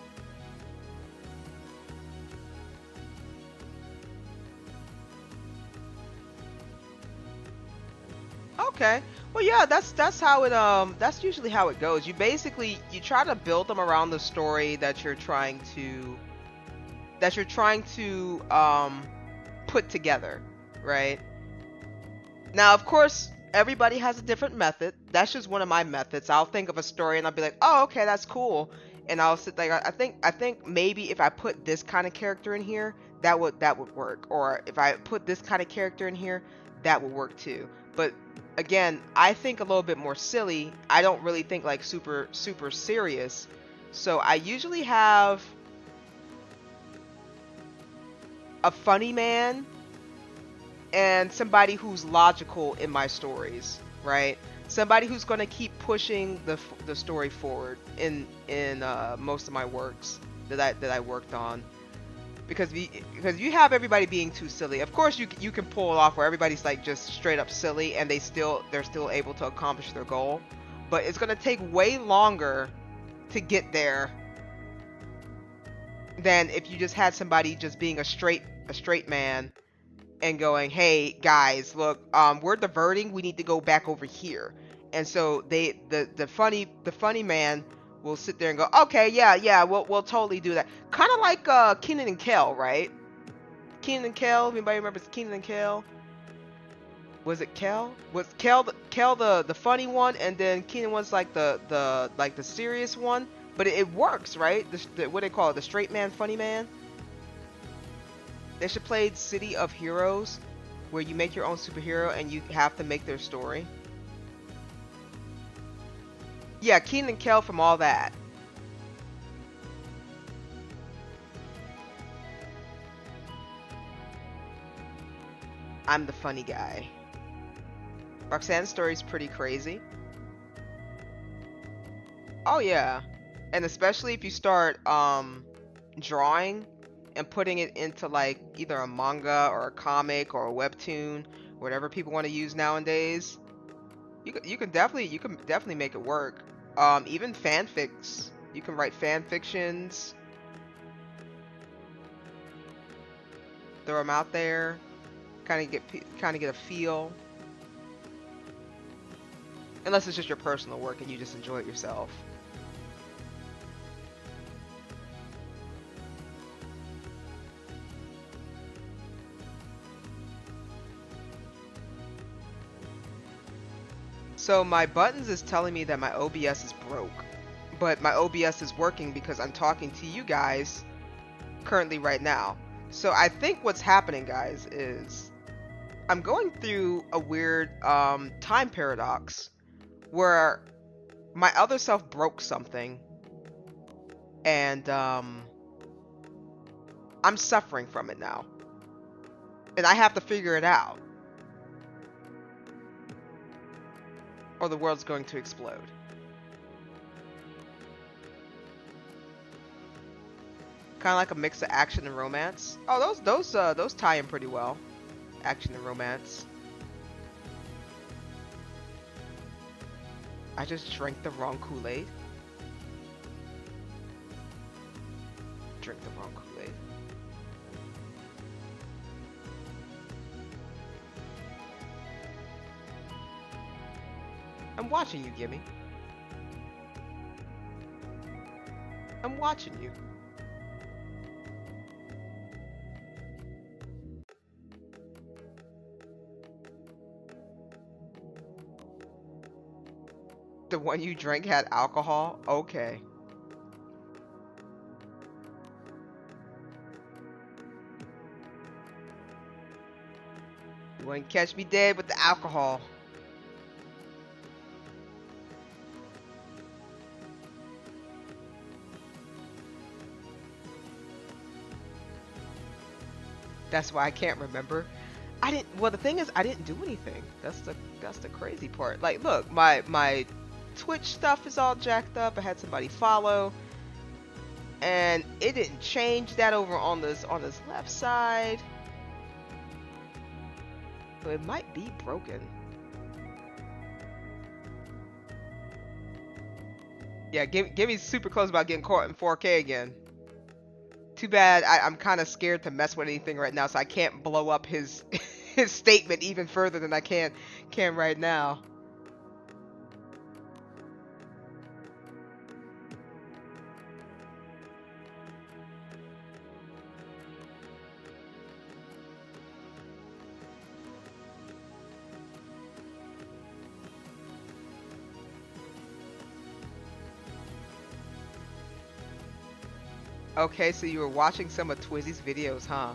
Okay. Well, yeah, that's how it that's usually how it goes. You basically you try to build them around the story that you're trying to put together, right? Now, of course, everybody has a different method. That's just one of my methods. I'll think of a story and I'll be like, "Oh, okay, that's cool." And I'll sit there. I think maybe if I put this kind of character in here, that would work. Or if I put this kind of character in here, that would work too. But again, I think a little bit more silly. I don't really think like super serious. So I usually have a funny man and somebody who's logical in my stories, right? Somebody who's going to keep pushing the story forward in most of my works that I worked on, because you have everybody being too silly. Of course, you can pull it off where everybody's like just straight up silly and they're still able to accomplish their goal, but it's going to take way longer to get there than if you just had somebody just being a straight man and going, hey guys, look, we're diverting, we need to go back over here. And so the funny man will sit there and go, okay, yeah, we'll totally do that. Kind of like Kenan and Kel, right? Kenan and Kel, anybody remembers Kenan and Kel? Was it Kel? Was Kel the funny one, and then Kenan was like the serious one? But it works, right? What they call it, the straight man, funny man. They should play City of Heroes, where you make your own superhero and you have to make their story. Yeah, Kenan and Kel from all that. I'm the funny guy. Roxanne's story is pretty crazy. Oh yeah. And especially if you start drawing and putting it into like either a manga or a comic or a webtoon, whatever people want to use nowadays, you can definitely make it work. Even fanfics, you can write fan fictions, throw them out there, kind of get a feel. Unless it's just your personal work and you just enjoy it yourself. So my buttons is telling me that my OBS is broke, but my OBS is working because I'm talking to you guys currently right now. So I think what's happening, guys, is I'm going through a weird time paradox where my other self broke something, and I'm suffering from it now, and I have to figure it out, or the world's going to explode. Kind of like a mix of action and romance. Oh, those tie in pretty well. Action and romance. I just drank the wrong Kool-Aid. Drink the wrong Kool-Aid. I'm watching you, Gimme. I'm watching you. The one you drank had alcohol? Okay. You wouldn't catch me dead with the alcohol. That's why I can't remember. I didn't. Well, the thing is, I didn't do anything. That's the crazy part. Like, look, my Twitch stuff is all jacked up. I had somebody follow, and it didn't change that over on this left side. So it might be broken. Yeah, give me super close about getting caught in 4K again. Too bad I'm kind of scared to mess with anything right now, so I can't blow up his his statement even further than I can right now. Okay, so you were watching some of Twizzy's videos, huh?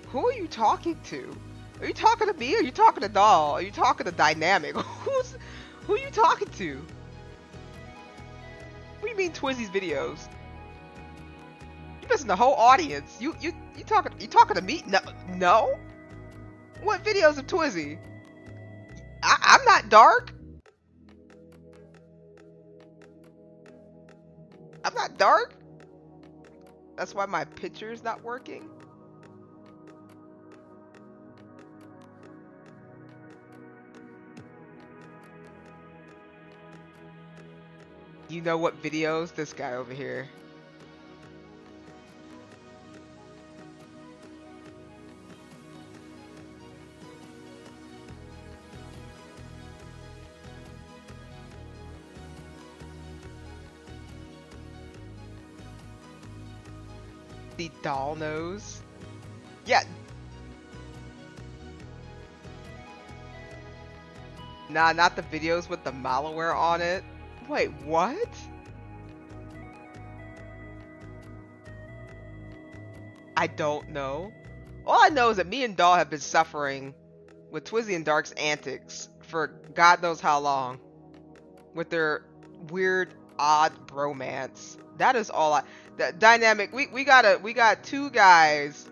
Who are you talking to? Are you talking to me? Or are you talking to Doll? Are you talking to Dynamic? Who are you talking to? What do you mean Twizzy's videos? You missing the whole audience. You talking to me? No. What videos of Twizzy? I'm not dark. I'm not dark. That's why my picture is not working. You know what videos? This guy over here. The doll nose. Yeah. Nah, not the videos with the malware on it. Wait, what? I don't know. All I know is that me and Doll have been suffering with Twizzy and Dark's antics for God knows how long. With their weird, odd bromance. That is all I... The Dynamic, we got two guys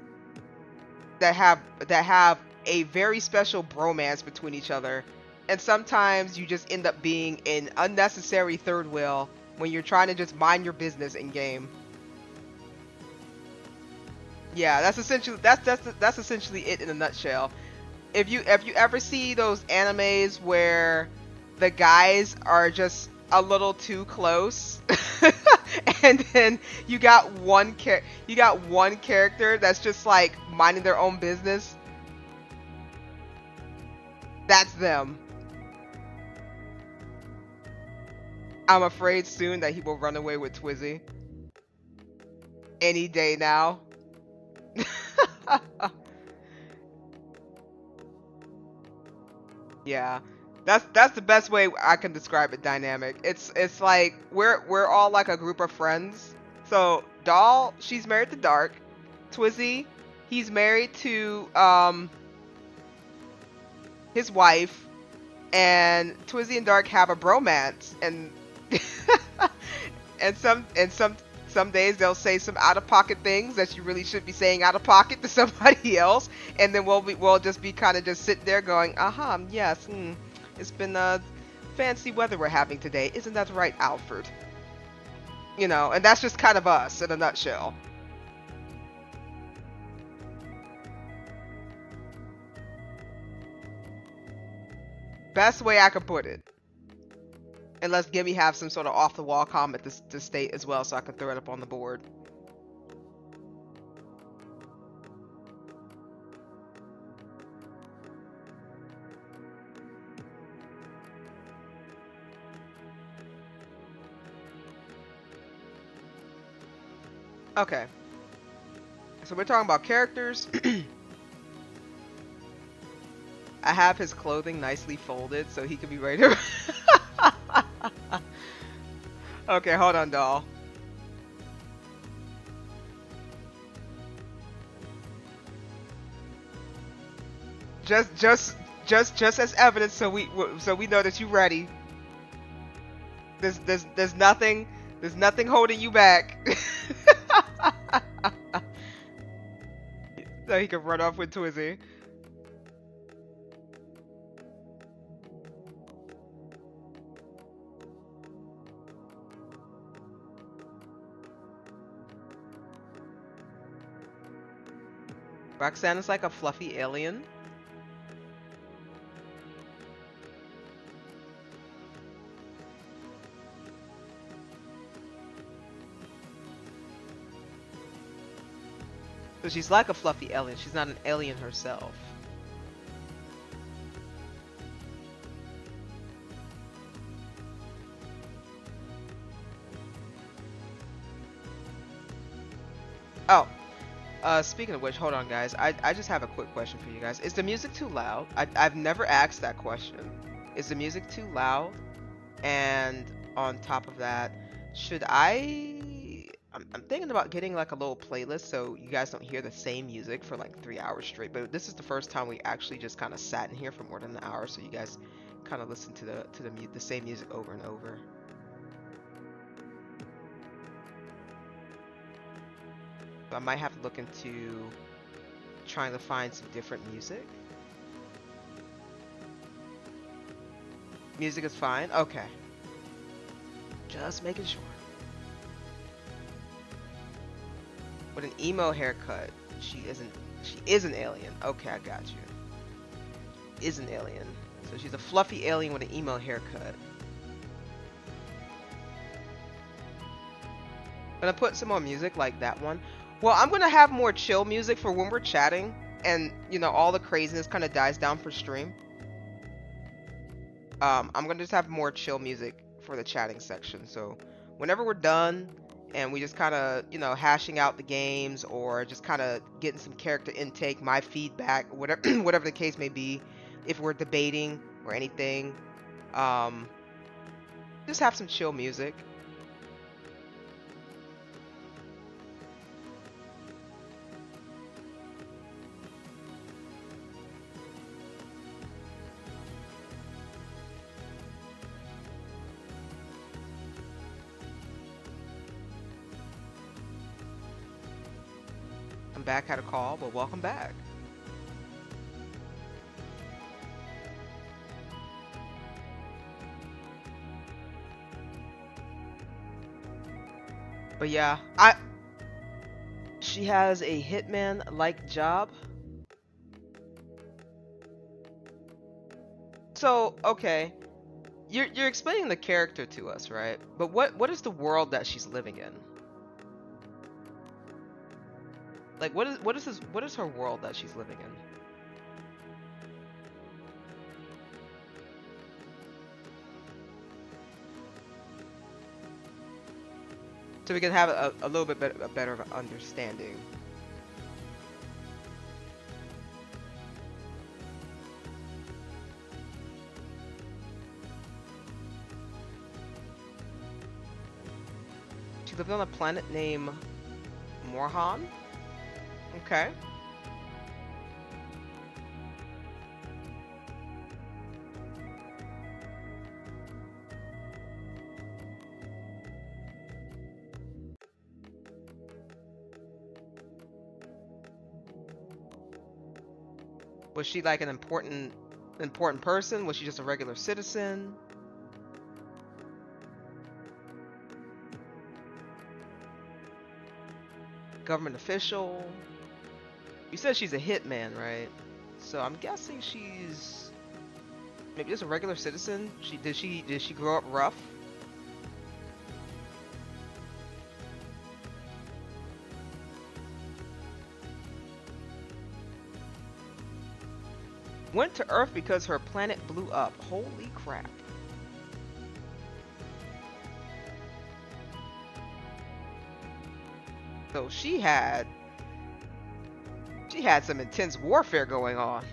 that have a very special bromance between each other. And sometimes you just end up being an unnecessary third wheel when you're trying to just mind your business in game. Yeah, that's essentially it in a nutshell. If you ever see those animes where the guys are just a little too close, and then you got one character that's just like minding their own business, that's them. I'm afraid soon that he will run away with Twizzy. Any day now. Yeah, that's the best way I can describe it. Dynamic. It's like we're all like a group of friends. So Doll, she's married to Dark. Twizzy, he's married to his wife, and Twizzy and Dark have a bromance, and and some days they'll say some out of pocket things that you really should be saying out of pocket to somebody else, and then we'll just be kind of just sitting there going, yes, it's been fancy weather we're having today, isn't that right, Alfred? You know, and that's just kind of us in a nutshell. Best way I could put it. Unless Gimme have some sort of off the wall comment to state as well, so I can throw it up on the board. Okay. So we're talking about characters. I have his clothing nicely folded so he can be ready to... Okay, hold on, doll. Just as evidence, so we know that you're ready. There's nothing holding you back. So he can run off with Twizzy. Roxanne is like a fluffy alien. So she's like a fluffy alien. She's not an alien herself. Oh. Speaking of which, hold on, guys. I just have a quick question for you guys. Is the music too loud? I've never asked that question. Is the music too loud? And on top of that, should I'm thinking about getting like a little playlist so you guys don't hear the same music for like 3 hours straight. But this is the first time we actually just kind of sat in here for more than an hour, so you guys kind of listen to the same music over and over. So I might have to look into trying to find some different music. Music is fine? Okay. Just making sure. With an emo haircut, she is an alien. Okay, I got you. Is an alien. So she's a fluffy alien with an emo haircut. Gonna put some more music like that one. Well, I'm gonna have more chill music for when we're chatting, and you know, all the craziness kind of dies down for stream. I'm gonna just have more chill music for the chatting section. So whenever we're done and we just kind of, you know, hashing out the games or just kind of getting some character intake, my feedback, whatever whatever the case may be, if we're debating or anything, just have some chill music. I'm back, had a call, but welcome back. But yeah, she has a hitman-like job. So, okay, you're explaining the character to us, right? But what is the world that she's living in? Like, what is her world that she's living in? So we can have a little bit better of an understanding. She lived on a planet named Morhan. Okay. Was she like an important person? Was she just a regular citizen? Government official? You said she's a hitman, right? So I'm guessing she's maybe just a regular citizen. Did she grow up rough? Went to Earth because her planet blew up. Holy crap. So she had some intense warfare going on.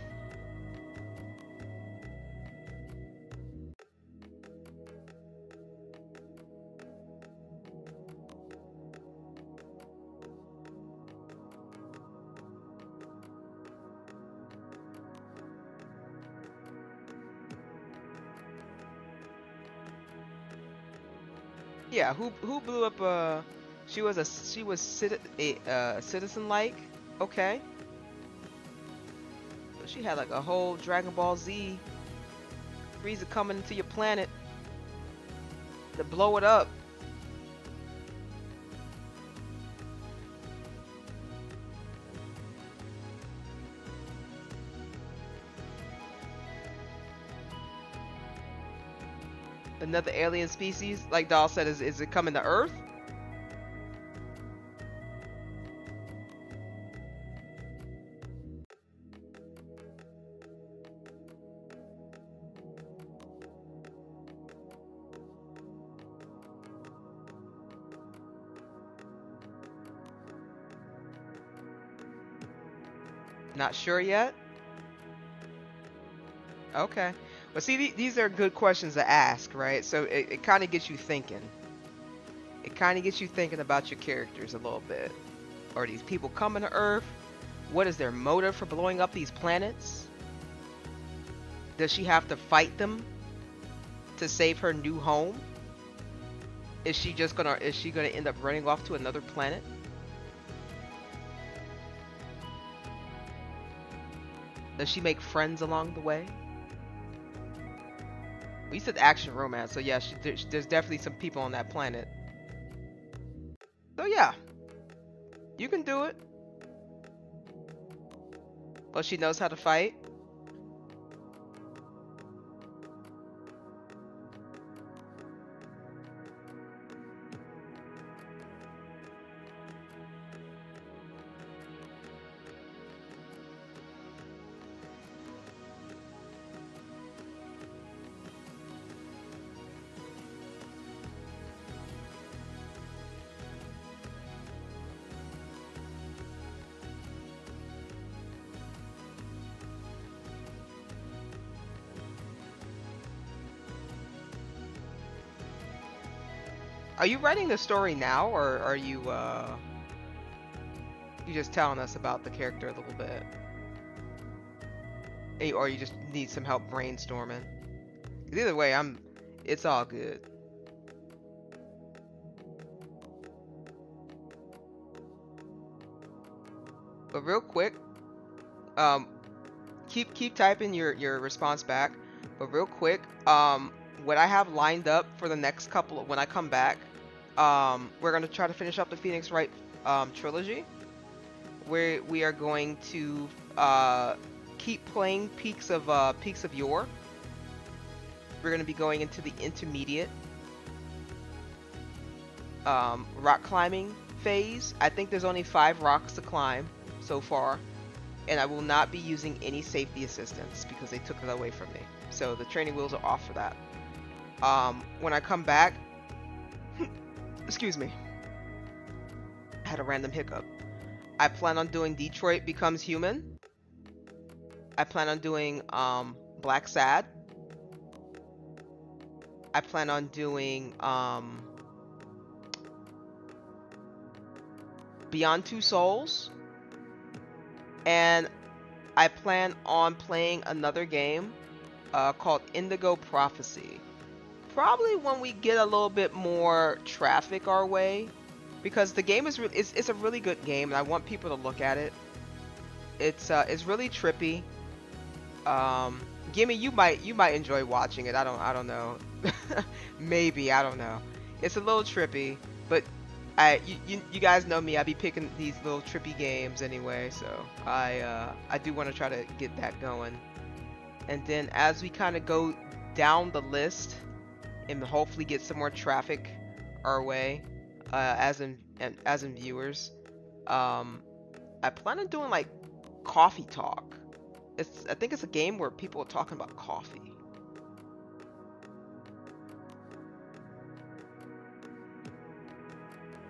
Yeah, who blew up she was citizen like. Okay. But she had like a whole Dragon Ball Z Frieza coming into your planet to blow it up. Another alien species, like Doll said, is it coming to Earth? Not sure yet. Okay. But see, these are good questions to ask, right? So it kind of gets you thinking. It kind of gets you thinking about your characters a little bit. Are these people coming to Earth? What is their motive for blowing up these planets? Does she have to fight them to save her new home? Is she gonna end up running off to another planet? Does she make friends along the way? We said action romance, so yeah, there's definitely some people on that planet. So yeah, you can do it. Well, she knows how to fight. Are you writing the story now, or are you just telling us about the character a little bit? Or you just need some help brainstorming? Either way, it's all good. But real quick, keep typing your response back. But real quick, what I have lined up for the next couple of, when I come back, we're gonna try to finish up the Phoenix Wright trilogy, where we are going to keep playing Peaks of Yore. We're gonna be going into the intermediate rock climbing phase. I think there's only 5 rocks to climb so far, and I will not be using any safety assistance because they took it away from me. So the training wheels are off for that. When I come back, excuse me, I had a random hiccup. I plan on doing Detroit Becomes Human. I plan on doing Black Sad. I plan on doing Beyond Two Souls. And I plan on playing another game called Indigo Prophecy. Probably when we get a little bit more traffic our way, because the game is it's a really good game, and I want people to look at it. It's really trippy. Gimme, you might enjoy watching it. I don't know. Maybe, I don't know. It's a little trippy, but you guys know me. I be picking these little trippy games anyway, so I do want to try to get that going. And then as we kind of go down the list and hopefully get some more traffic our way, as in viewers, I plan on doing like coffee talk. I think it's a game where people are talking about coffee.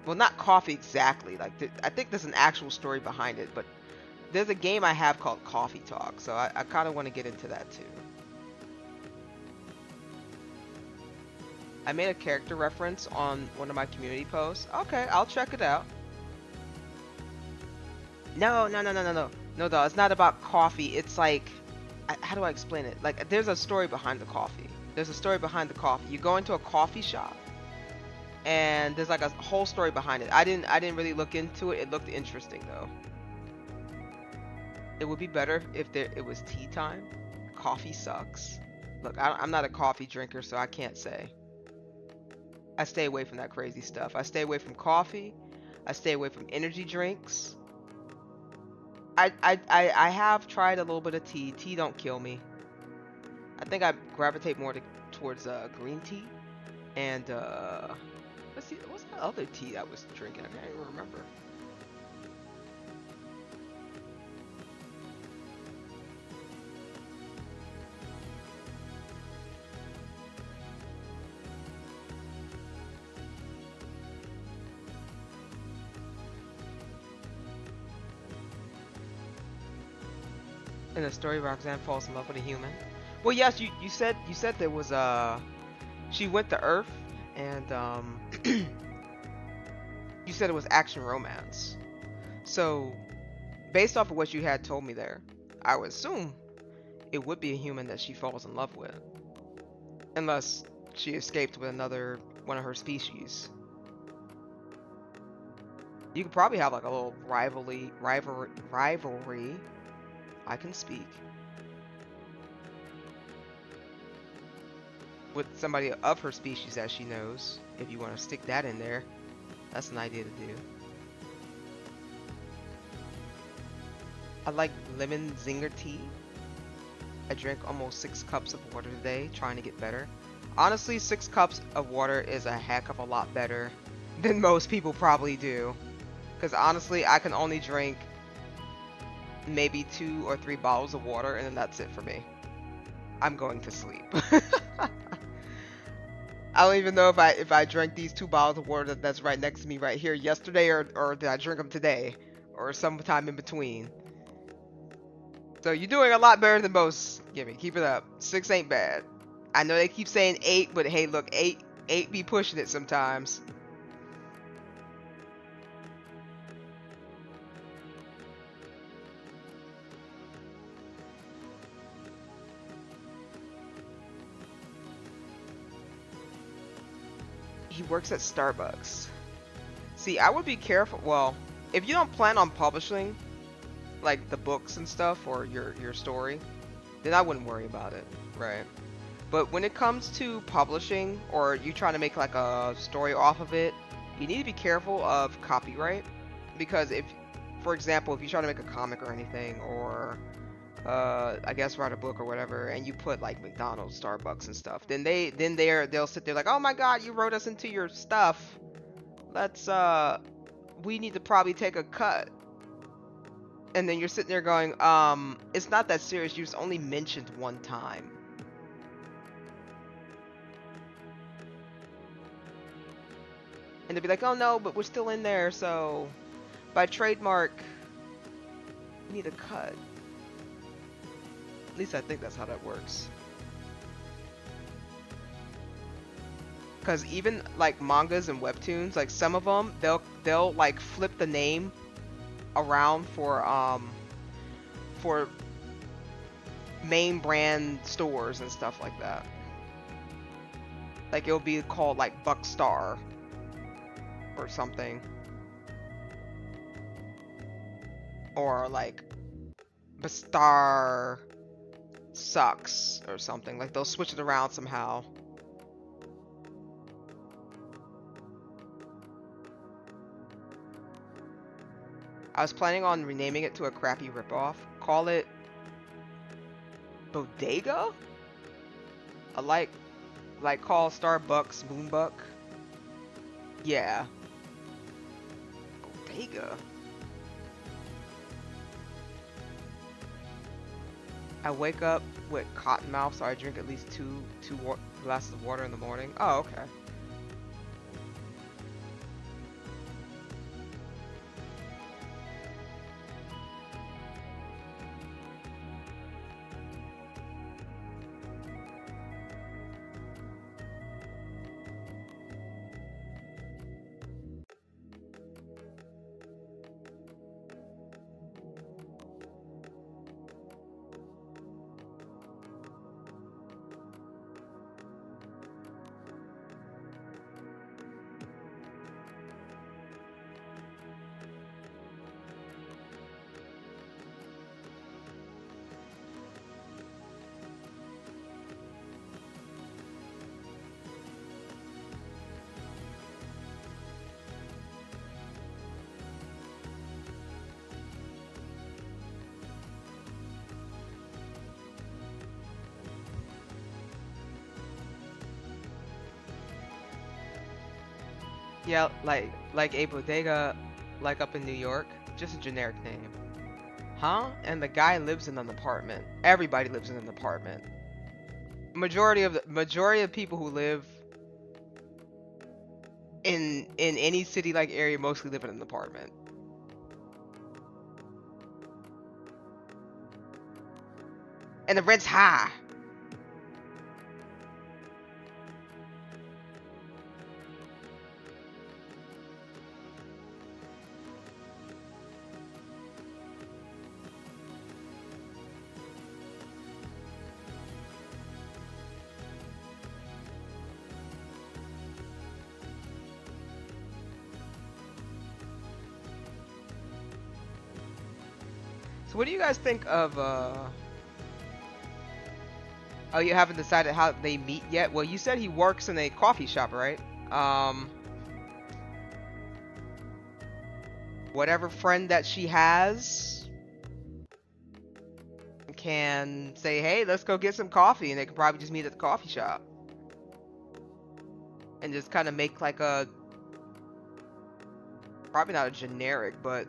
Well, not coffee exactly. Like I think there's an actual story behind it, but there's a game I have called Coffee Talk, so I kind of want to get into that too. I made a character reference on one of my community posts. Okay, I'll check it out. No, though. It's not about coffee. It's like, how do I explain it? Like, there's a story behind the coffee. There's a story behind the coffee. You go into a coffee shop, and there's like a whole story behind it. I didn't really look into it. It looked interesting though. It would be better if it was tea time. Coffee sucks. Look, I'm not a coffee drinker, so I can't say. I stay away from that crazy stuff. I stay away from coffee. I stay away from energy drinks. I have tried a little bit of tea. Tea don't kill me. I think I gravitate more towards green tea. And let's see, what's that other tea I was drinking? I can't even remember. In the story, Roxanne falls in love with a human. Well, yes, you said there was she went to Earth, and you said it was action romance. So, based off of what you had told me there, I would assume it would be a human that she falls in love with, unless she escaped with another one of her species. You could probably have like a little rivalry. I can speak. With somebody of her species that she knows, if you want to stick that in there, that's an idea to do. I like lemon zinger tea. I drink almost 6 cups of water today, trying to get better. Honestly, 6 cups of water is a heck of a lot better than most people probably do. Because honestly, I can only drink maybe 2 or 3 bottles of water, and then that's it for me. I'm going to sleep. I don't even know if I drank these 2 bottles of water that's right next to me right here yesterday, or did I drink them today, or sometime in between. So you're doing a lot better than most. Gimme, keep it up. 6 ain't bad. I know they keep saying 8, but hey, look, 8 be pushing it sometimes. He works at Starbucks. See, I would be careful. Well, if you don't plan on publishing like the books and stuff or your story, then I wouldn't worry about it, right? But when it comes to publishing, or you trying to make like a story off of it, you need to be careful of copyright, because if, for example, if you try to make a comic or anything, or I guess write a book or whatever, and you put like McDonald's, Starbucks and stuff, then they'll sit there like, oh my god, you wrote us into your stuff. Let's we need to probably take a cut. And then you're sitting there going, it's not that serious, you just only mentioned one time. And they'll be like, oh no, but we're still in there, so by trademark, we need a cut. At least I think that's how that works. Because even like mangas and webtoons, like some of them, they'll like flip the name around for main brand stores and stuff like that. Like it'll be called like Buckstar or something, or like Bastar sucks or something. Like they'll switch it around somehow. I was planning on renaming it to a crappy ripoff. Call it Bodega? Like call Starbucks Moonbuck. Yeah. Bodega. I wake up with cotton mouth, so I drink at least two glasses of water in the morning. Oh, okay. Yeah, like a bodega, like up in New York, just a generic name. Huh? And the guy lives in an apartment. Everybody lives in an apartment. Majority of people who live in any city like area mostly live in an apartment. And the rent's high. So what do you guys think of oh, you haven't decided how they meet yet? Well, you said he works in a coffee shop, right? Whatever friend that she has can say, hey, let's go get some coffee, and they could probably just meet at the coffee shop. And just kind of make like a, probably not a generic, but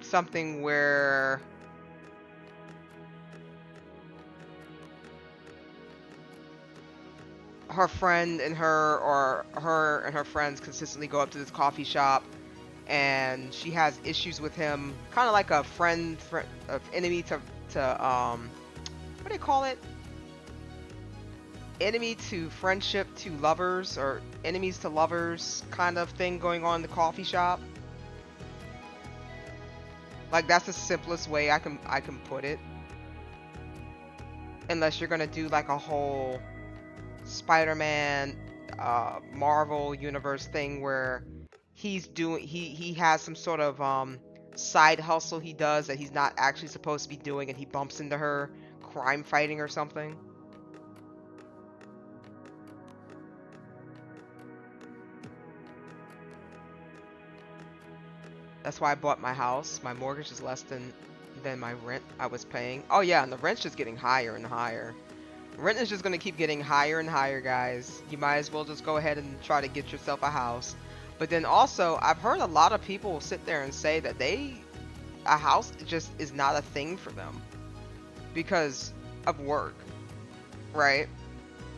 something where her friend and her, or her and her friends consistently go up to this coffee shop, and she has issues with him, kind of like a friend of enemy to what do you call it? Enemy to friendship to lovers, or enemies to lovers kind of thing going on in the coffee shop. Like that's the simplest way I can put it. Unless you're gonna do like a whole Spider-Man Marvel universe thing where he has some sort of side hustle he does that he's not actually supposed to be doing, and he bumps into her crime fighting or something. That's why I bought my house. My mortgage is less than my rent I was paying. Oh yeah, and the rent's just getting higher and higher. Rent is just going to keep getting higher and higher, guys. You might as well just go ahead and try to get yourself a house. But then also, I've heard a lot of people sit there and say that a house just is not a thing for them because of work, right?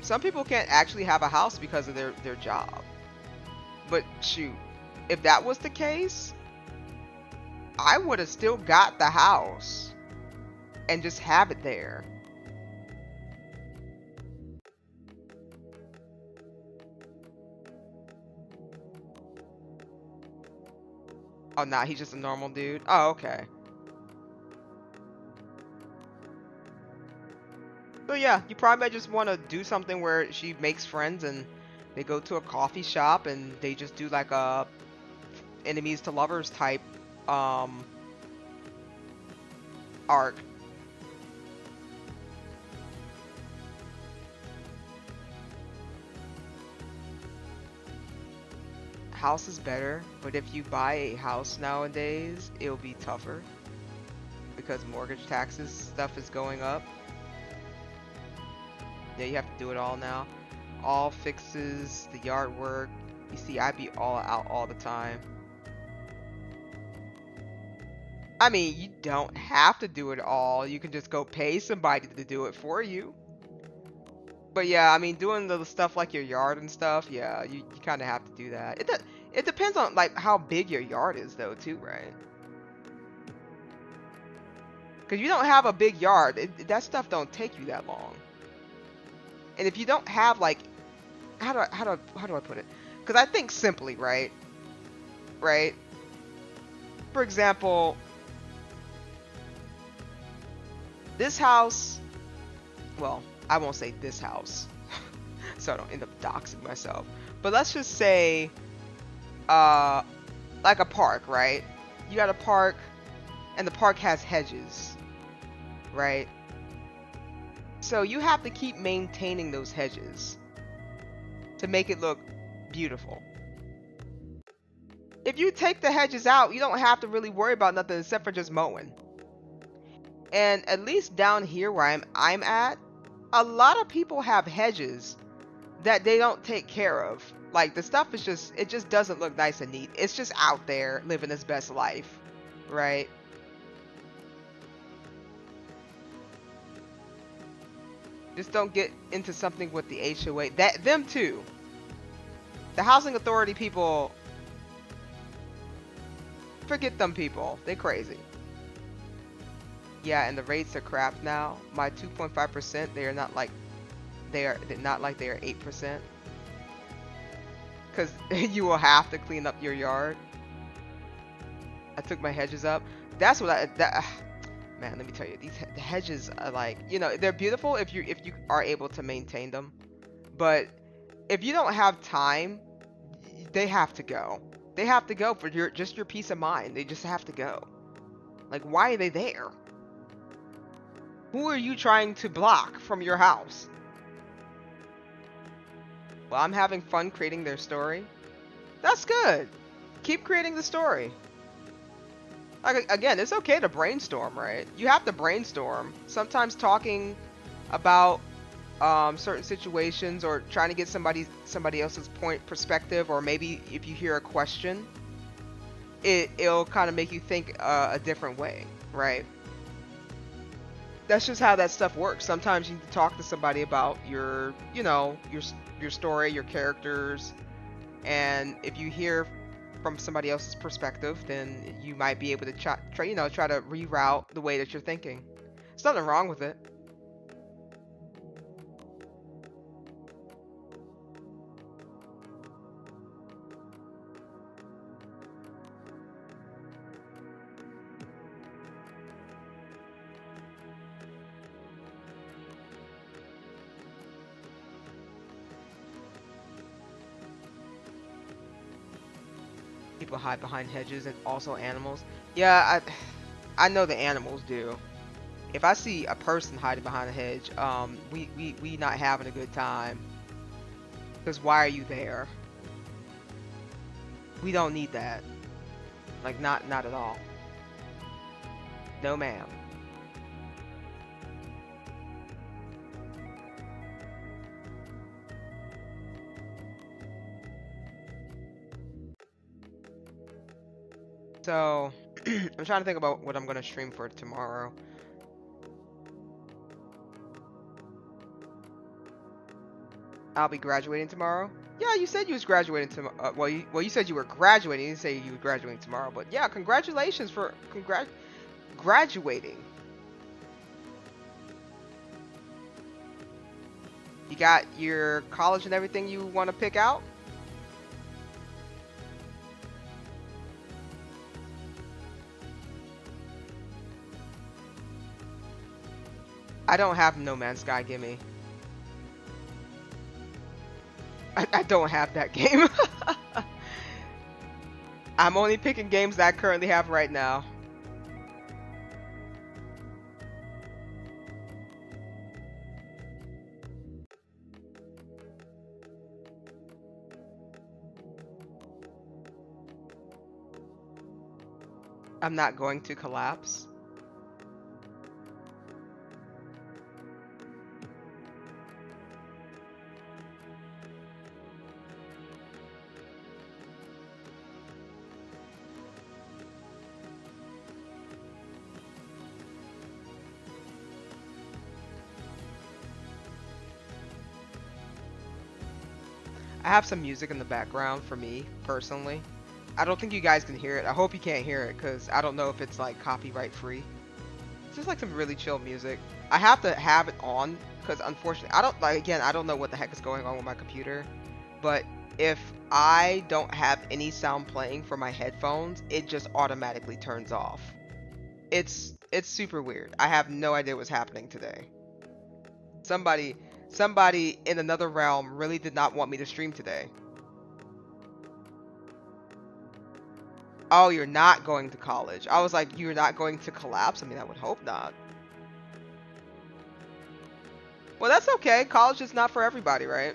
Some people can't actually have a house because of their job. But shoot, if that was the case, I would have still got the house and just have it there. Oh, nah, he's just a normal dude. Oh, okay. So yeah, you probably just want to do something where she makes friends and they go to a coffee shop and they just do like a enemies to lovers type arc. house is better, but if you buy a house nowadays, it'll be tougher because mortgage taxes stuff is going up. Yeah, you have to do it all now. All fixes, the yard work. You see, I be all out all the time. I mean, you don't have to do it all. You can just go pay somebody to do it for you. But yeah, I mean, doing the stuff like your yard and stuff, yeah, you kind of have to do that. It depends on like how big your yard is though, too, right? Because you don't have a big yard, that stuff don't take you that long. And if you don't have like, how do I put it? Because I think simply, right? Right? For example, this house, well, I won't say this house, so I don't end up doxing myself. But let's just say, like a park, right? You got a park, and the park has hedges, right? So you have to keep maintaining those hedges to make it look beautiful. If you take the hedges out, you don't have to really worry about nothing except for just mowing. And at least down here where I'm at, a lot of people have hedges that they don't take care of. Like the stuff is just, it just doesn't look nice and neat. It's just out there living its best life, right? Just don't get into something with the HOA. Them too. The housing authority people, forget them people. They crazy. Yeah, and the rates are crap now. My 2.5%, they are not like they are 8%. Cause you will have to clean up your yard. I took my hedges up. That's what man, let me tell you, the hedges are like, you know, they're beautiful if you are able to maintain them. But if you don't have time, they have to go. They have to go for just your peace of mind. They just have to go. Like, why are they there? Who are you trying to block from your house? Well, I'm having fun creating their story. That's good. Keep creating the story. Like, again, it's okay to brainstorm, right? You have to brainstorm. Sometimes talking about certain situations or trying to get somebody else's perspective, or maybe if you hear a question, it'll kind of make you think a different way, right? That's just how that stuff works. Sometimes you need to talk to somebody about your story, your characters, and if you hear from somebody else's perspective, then you might be able to try to reroute the way that you're thinking. There's nothing wrong with it. People hide behind hedges, and also animals. Yeah, I know the animals do. If I see a person hiding behind a hedge, we not having a good time. Because why are you there? We don't need that. Like, not at all. No, ma'am. So, I'm trying to think about what I'm going to stream for tomorrow. I'll be graduating tomorrow. Yeah, you said you was graduating tomorrow. Well, you said you were graduating. You didn't say you were graduating tomorrow. But yeah, congratulations for graduating. You got your college and everything you want to pick out? I don't have No Man's Sky, gimme. I don't have that game. I'm only picking games that I currently have right now. I'm not going to collapse. I have some music in the background for me personally. I don't think you guys can hear it. I hope you can't hear it because I don't know if it's like copyright free. It's just like some really chill music. I have to have it on because unfortunately, I don't like again, I don't know what the heck is going on with my computer. But if I don't have any sound playing for my headphones, it just automatically turns off. It's super weird. I have no idea what's happening today. Somebody somebody in another realm really did not want me to stream today. Oh, you're not going to college. I was like, you're not going to collapse? I mean, I would hope not. Well, that's okay. College is not for everybody, right?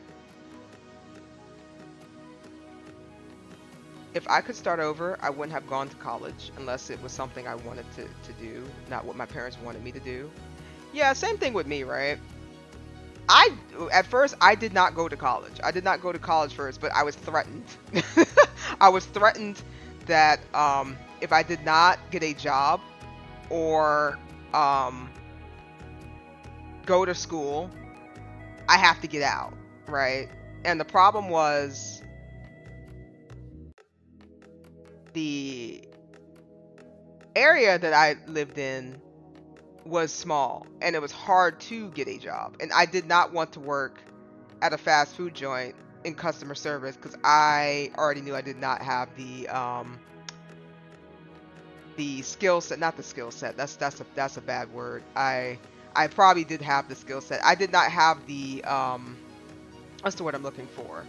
If I could start over, I wouldn't have gone to college unless it was something I wanted to do, not what my parents wanted me to do. Yeah, same thing with me, right? I at first I did not go to college. I did not go to college first, but I was threatened. I was threatened that if I did not get a job or go to school, I have to get out, right? And the problem was the area that I lived in was small and it was hard to get a job. And I did not want to work at a fast food joint in customer service because I already knew I did not have the skill set, not the skill set. That's a bad word. I probably did have the skill set. I did not have the what's the word I'm looking for?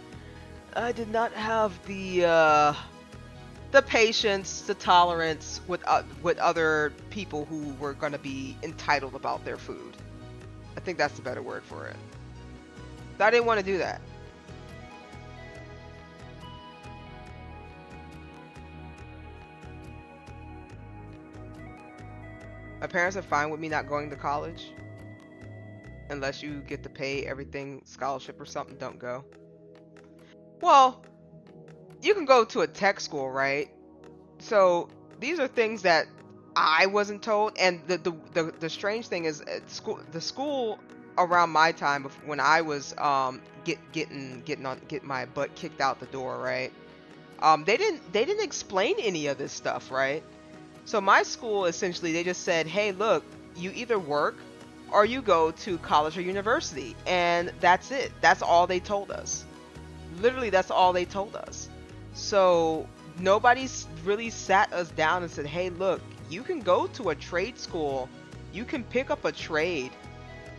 I did not have the patience, the tolerance with other people who were going to be entitled about their food. I think that's the better word for it. So I didn't want to do that. My parents are fine with me not going to college. Unless you get to pay everything scholarship or something, don't go. Well, you can go to a tech school, right? So these are things that I wasn't told, and the strange thing is, the school around my time when I was getting my butt kicked out the door, right? They didn't explain any of this stuff, right? So my school essentially they just said, hey, look, you either work or you go to college or university, and that's it. That's all they told us. Literally, that's all they told us. So nobody's really sat us down and said, hey, look, you can go to a trade school, you can pick up a trade,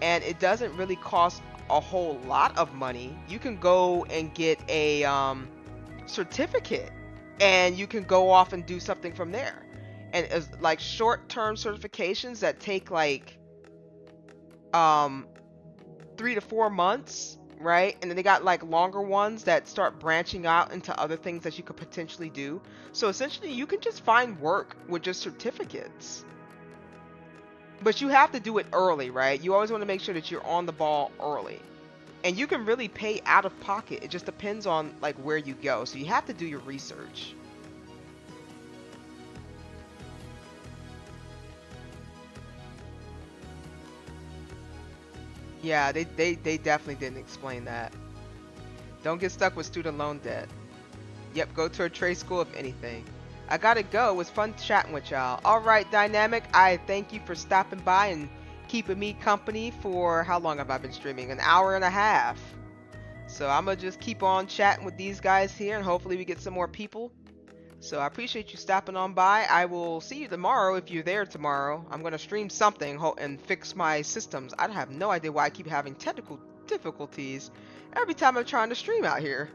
and it doesn't really cost a whole lot of money. You can go and get a certificate, and you can go off and do something from there. And it's like short-term certifications that take like um 3 to 4 months, right? And then they got like longer ones that start branching out into other things that you could potentially do. So essentially, you can just find work with just certificates. But you have to do it early, right? You always want to make sure that you're on the ball early. And you can really pay out of pocket. It just depends on like where you go. So you have to do your research. Yeah, they definitely didn't explain that. Don't get stuck with student loan debt. Yep, go to a trade school if anything. I gotta go. It was fun chatting with y'all. Alright, Dynamic, I thank you for stopping by and keeping me company for how long have I been streaming? An hour and a half. So I'm gonna just keep on chatting with these guys here and hopefully we get some more people. So I appreciate you stopping on by. I will see you tomorrow if you're there tomorrow. I'm going to stream something and fix my systems. I have no idea why I keep having technical difficulties every time I'm trying to stream out here.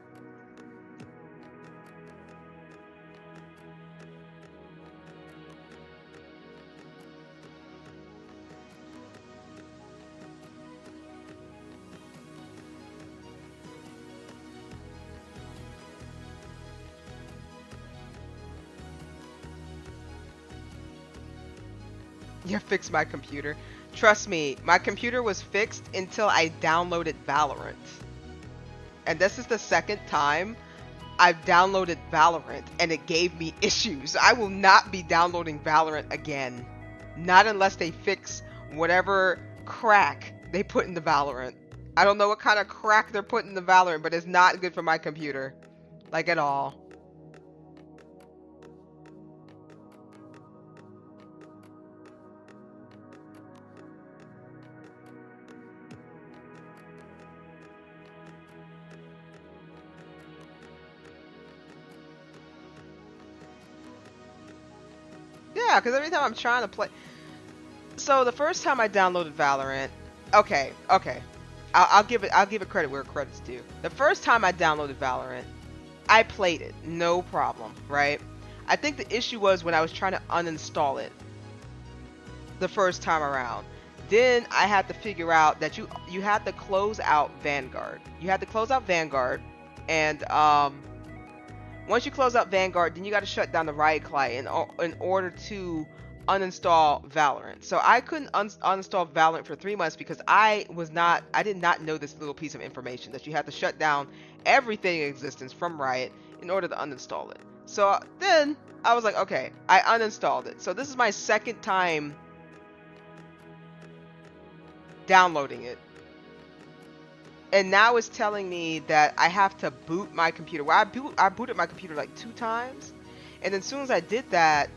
You fixed my computer. Trust me, my computer was fixed until I downloaded Valorant. And this is the second time I've downloaded Valorant and it gave me issues. I will not be downloading Valorant again. Not unless they fix whatever crack they put in the Valorant. I don't know what kind of crack they're putting in the Valorant, but it's not good for my computer. Like at all. Yeah, because every time I'm trying to play... So the first time I downloaded Valorant... Okay. I'll give it credit where credit's due. The first time I downloaded Valorant, I played it. No problem, right? I think the issue was when I was trying to uninstall it the first time around. Then I had to figure out that you had to close out Vanguard. You had to close out Vanguard, and once you close out Vanguard, then you got to shut down the Riot client in order to uninstall Valorant. So I couldn't uninstall Valorant for 3 months because I did not know this little piece of information that you had to shut down everything in existence from Riot in order to uninstall it. So then I was like, okay, I uninstalled it. So this is my second time downloading it. And now it's telling me that I have to boot my computer. Well, I booted my computer like 2 times. And then as soon as I did that,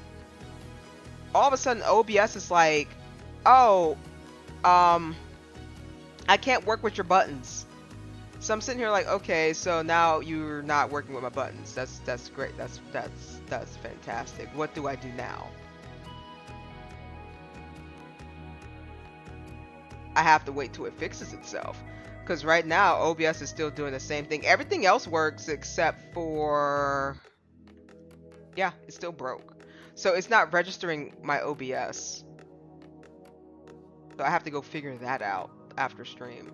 all of a sudden OBS is like, oh, I can't work with your buttons. So I'm sitting here like, okay, so now you're not working with my buttons. That's great. That's fantastic. What do I do now? I have to wait till it fixes itself. Because right now, OBS is still doing the same thing. Everything else works except for... Yeah, it's still broke. So it's not registering my OBS. So I have to go figure that out after stream.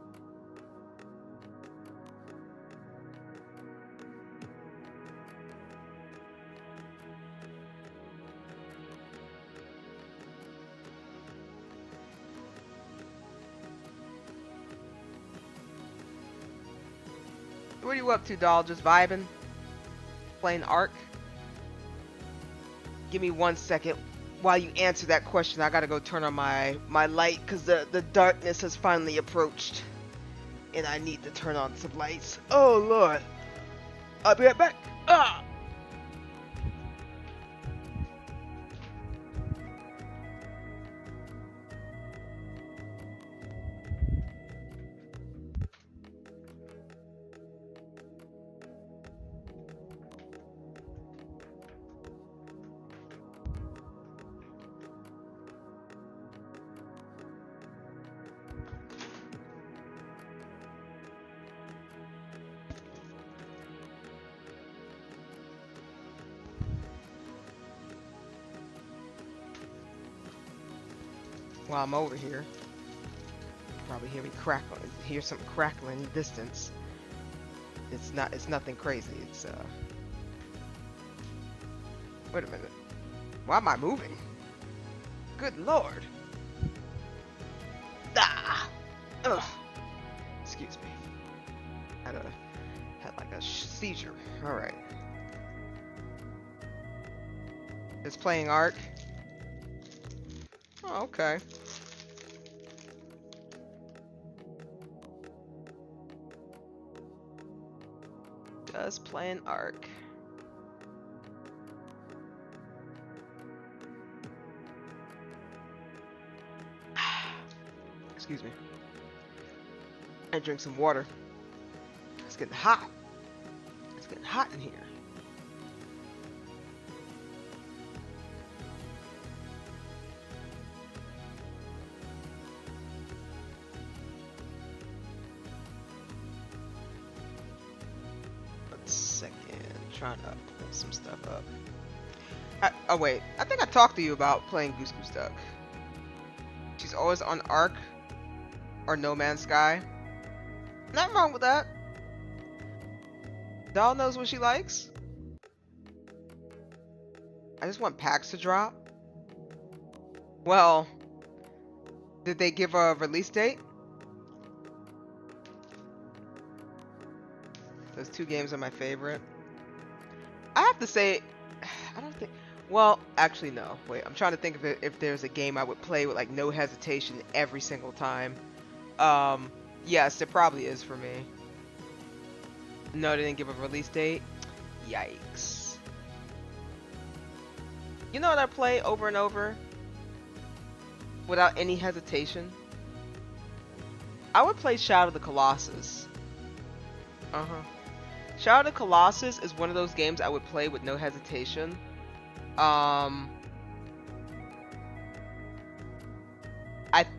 What are you up to, doll? Just vibing? Playing Ark? Give me 1 second while you answer that question. I gotta go turn on my light because the darkness has finally approached. And I need to turn on some lights. Oh, Lord. I'll be right back. Ah! While I'm over here, probably hear me crackling. Hear something crackling in the distance. It's nothing crazy. It's Wait a minute. Why am I moving? Good Lord. Ah. Ugh. Excuse me. Had like a seizure. All right. It's playing Ark. Oh, okay. Just playing Ark. Excuse me. I drink some water. It's getting hot. It's getting hot in here. Trying to pull some stuff up. Oh wait, I think I talked to you about playing Goose Goose Duck. She's always on Ark or No Man's Sky. Nothing wrong with that. Doll knows what she likes. I just want packs to drop. Well, Did they give a release date? Those two games are my favorite. I have to say, I don't think. Well, actually, no. Wait, I'm trying to think of it if there's a game I would play with like no hesitation every single time. Um, yes, it probably is for me. No, they didn't give a release date. Yikes. You know what I play over and over without any hesitation? I would play Shadow of the Colossus. Uh-huh. Shadow of the Colossus is one of those games I would play with no hesitation. I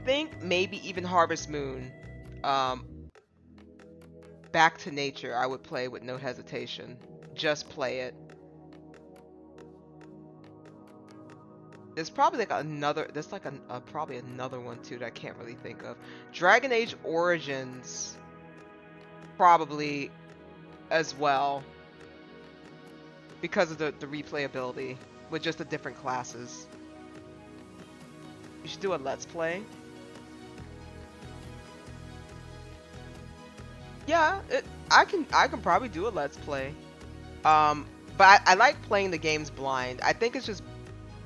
think maybe even Harvest Moon. Back to Nature I would play with no hesitation. Just play it. There's probably like another, there's like probably another one too that I can't really think of. Dragon Age Origins probably as well, because of the replayability with just the different classes. You should do a let's play. Yeah, I can probably do a let's play. But I like playing the games blind. I think it's just,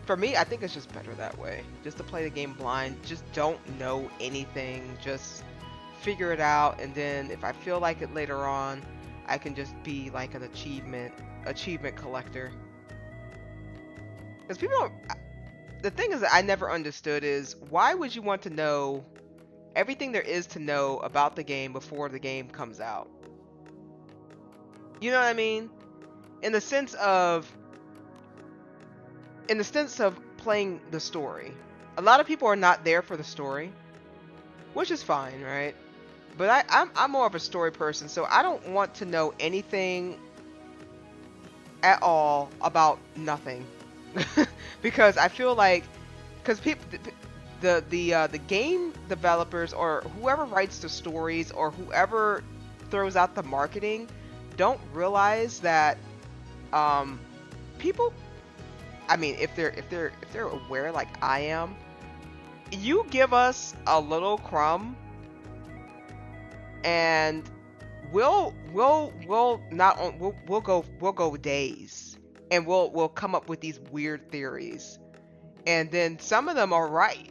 for me, I think it's just better that way. Just to play the game blind. Just don't know anything. Just figure it out, and then if I feel like it later on, I can just be like an achievement collector. Because people don't, the thing is that I never understood is, why would you want to know everything there is to know about the game before the game comes out? You know what I mean? In the sense of playing the story. A lot of people are not there for the story, which is fine, right? But I'm more of a story person, so I don't want to know anything at all about nothing. Because I feel like, because people, the game developers or whoever writes the stories or whoever throws out the marketing don't realize that people, I mean, if they're aware like I am, you give us a little crumb and we'll go days, and we'll come up with these weird theories, and then some of them are right.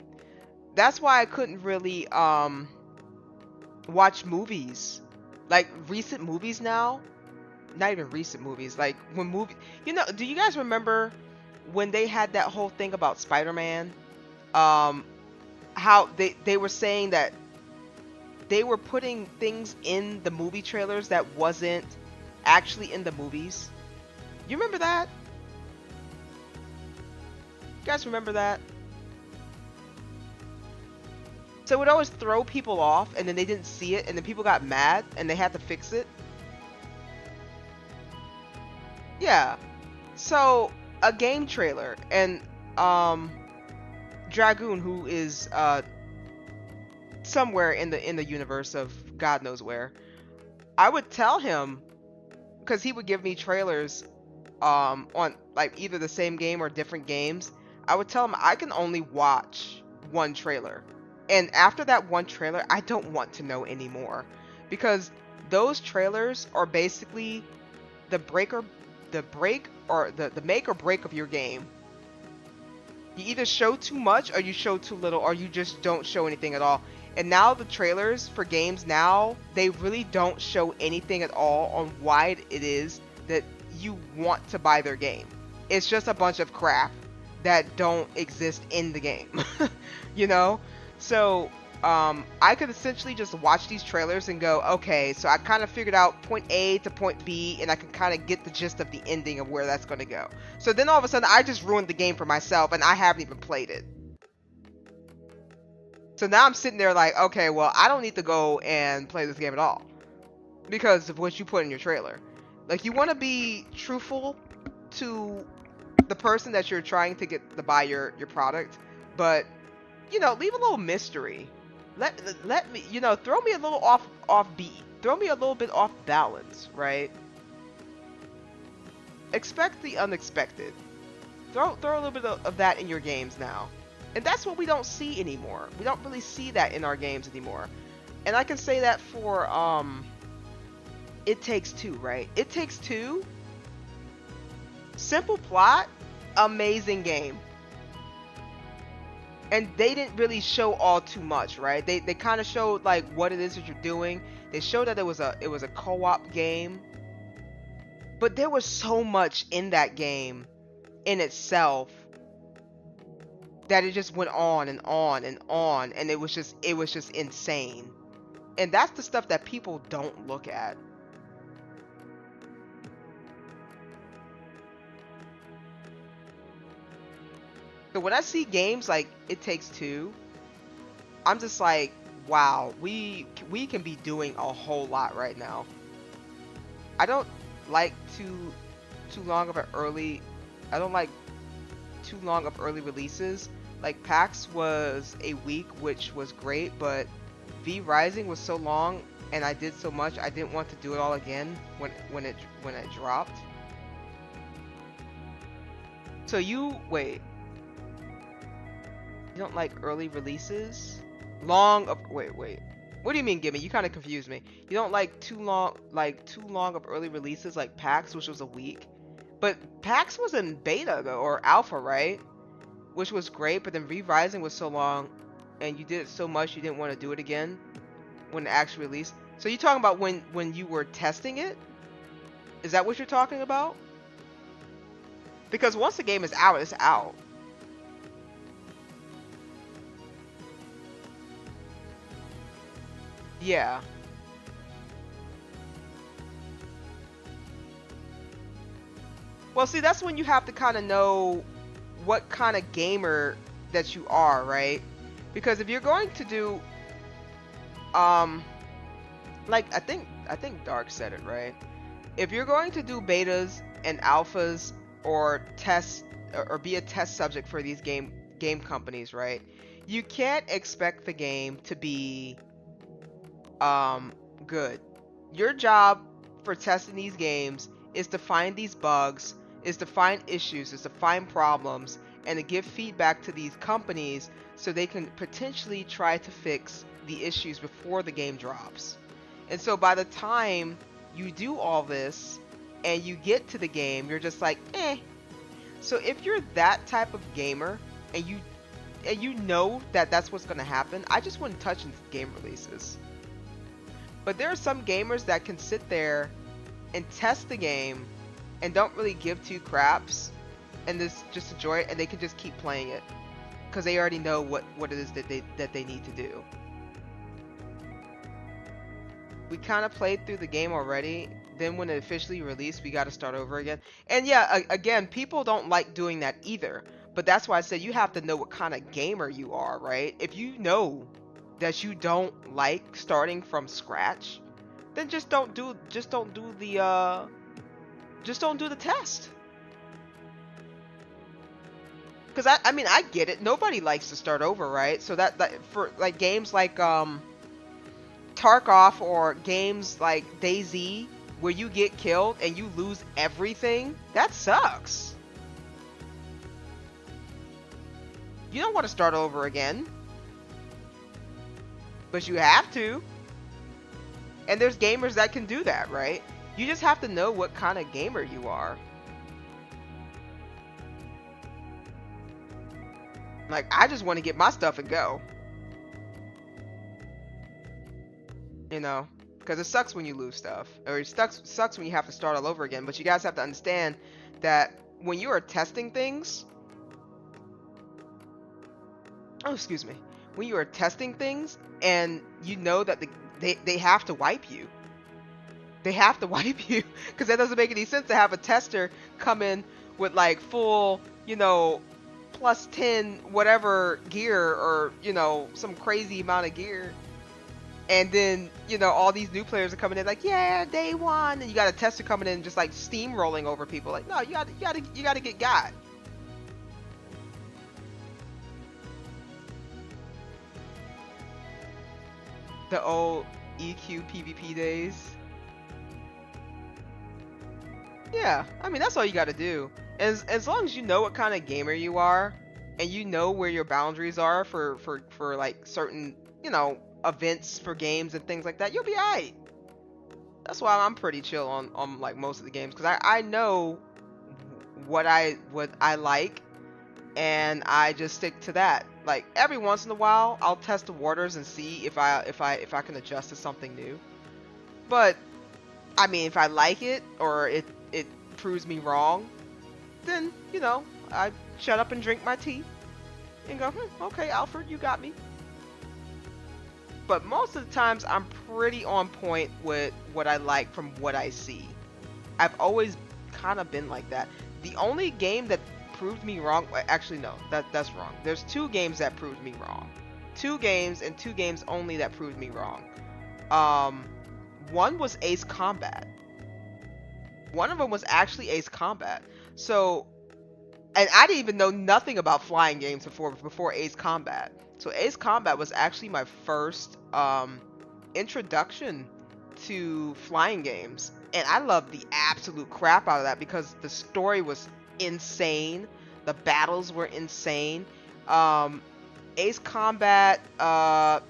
That's why I couldn't really watch movies, like recent movies now. Not even recent movies, like when do you guys remember when they had that whole thing about Spider-Man? How they were saying that they were putting things in the movie trailers that wasn't actually in the movies. You remember that? You guys remember that? So it would always throw people off, and then they didn't see it, and then people got mad, and they had to fix it. Yeah. So a game trailer, and Dragoon, who is somewhere in the universe of God knows where, I would tell him, because he would give me trailers on like either the same game or different games. I would tell him I can only watch one trailer, and after that one trailer I don't want to know anymore, because those trailers are basically the make or break of your game. You either show too much or you show too little, or you just don't show anything at all. And now the trailers for games now, they really don't show anything at all on why it is that you want to buy their game. It's just a bunch of crap that don't exist in the game. You know? So I could essentially just watch these trailers and go, okay, so I kind of figured out point A to point B, and I can kind of get the gist of the ending of where that's going to go. So then all of a sudden I just ruined the game for myself, and I haven't even played it. So now I'm sitting there like, okay, well, I don't need to go and play this game at all because of what you put in your trailer. Like, you want to be truthful to the person that you're trying to get to buy your product, but, you know, leave a little mystery. Let me, you know, throw me a little off beat. Throw me a little bit off balance, right? Expect the unexpected. Throw a little bit of that in your games now. And that's what we don't see anymore. We don't really see that in our games anymore. And I can say that for It Takes Two, right? It Takes Two, simple plot, amazing game. And they didn't really show all too much, right? They kind of showed like what it is that you're doing. They showed that it was a co-op game. But there was so much in that game in itself that it just went on and on and on, and it was just insane. And that's the stuff that people don't look at. So when I see games like It Takes Two, I'm just like, wow, we can be doing a whole lot right now. I don't like too long of an early I don't like too long of early releases. Like PAX was a week, which was great, but V Rising was so long and I did so much, I didn't want to do it all again when it dropped. So you don't like early releases? Wait. What do you mean, Gimme? You kind of confused me. You don't like too long of early releases like PAX, which was a week? But PAX was in beta though, or alpha, right? Which was great, but then V-Rising was so long and you did it so much you didn't want to do it again when it actually released. So you talking about when you were testing it? Is that what you're talking about? Because once the game is out, it's out. Yeah. Well, see, that's when you have to kind of know what kind of gamer that you are, right? Because if you're going to do, like I think Dark said it, right? If you're going to do betas and alphas or tests or be a test subject for these game companies, right? You can't expect the game to be good. Your job for testing these games is to find these bugs, is to find issues, is to find problems, and to give feedback to these companies so they can potentially try to fix the issues before the game drops. And so by the time you do all this and you get to the game, you're just like, eh. So if you're that type of gamer and you know that that's what's going to happen, I just wouldn't touch game releases. But there are some gamers that can sit there and test the game and don't really give two craps and just enjoy it, and they can just keep playing it because they already know what it is that they need to do. We kind of played through the game already. Then when it officially released, we got to start over again. And yeah, again, people don't like doing that either. But that's why I said you have to know what kind of gamer you are, right? If you know that you don't like starting from scratch, then just don't do the test. Because I mean, I get it. Nobody likes to start over, right? So that for like games like Tarkov or games like DayZ where you get killed and you lose everything, that sucks. You don't want to start over again. But you have to. And there's gamers that can do that, right? You just have to know what kind of gamer you are. Like, I just want to get my stuff and go. You know? Because it sucks when you lose stuff. Or it sucks when you have to start all over again. But you guys have to understand that when you are testing things... Oh, excuse me. When you are testing things and you know that they have to wipe you. They have to wipe you. Because that doesn't make any sense to have a tester come in with like full, you know, plus 10 whatever gear or, you know, some crazy amount of gear. And then, you know, all these new players are coming in like, yeah, day one. And you got a tester coming in just like steamrolling over people. Like, no, you gotta get got. The old EQ PvP days. Yeah, I mean, that's all you gotta do. As long as you know what kind of gamer you are, and you know where your boundaries are for like certain, you know, events for games and things like that, you'll be alright. That's why I'm pretty chill on like most of the games, because I know what I like, and I just stick to that. Like every once in a while, I'll test the waters and see if I can adjust to something new. But I mean, if I like it or it proves me wrong, then you know I shut up and drink my tea and go, okay, Alfred, you got me. But most of the times, I'm pretty on point with what I like from what I see. I've always kind of been like that. The only game that proved me wrong, actually no, that's wrong. There's two games that proved me wrong. Two games, and two games only, that proved me wrong. Um, One was Ace Combat. One of them was actually Ace Combat. So, and I didn't even know nothing about flying games before Ace Combat. So Ace Combat was actually my first introduction to flying games, and I loved the absolute crap out of that because the story was insane, the battles were insane. Ace Combat, I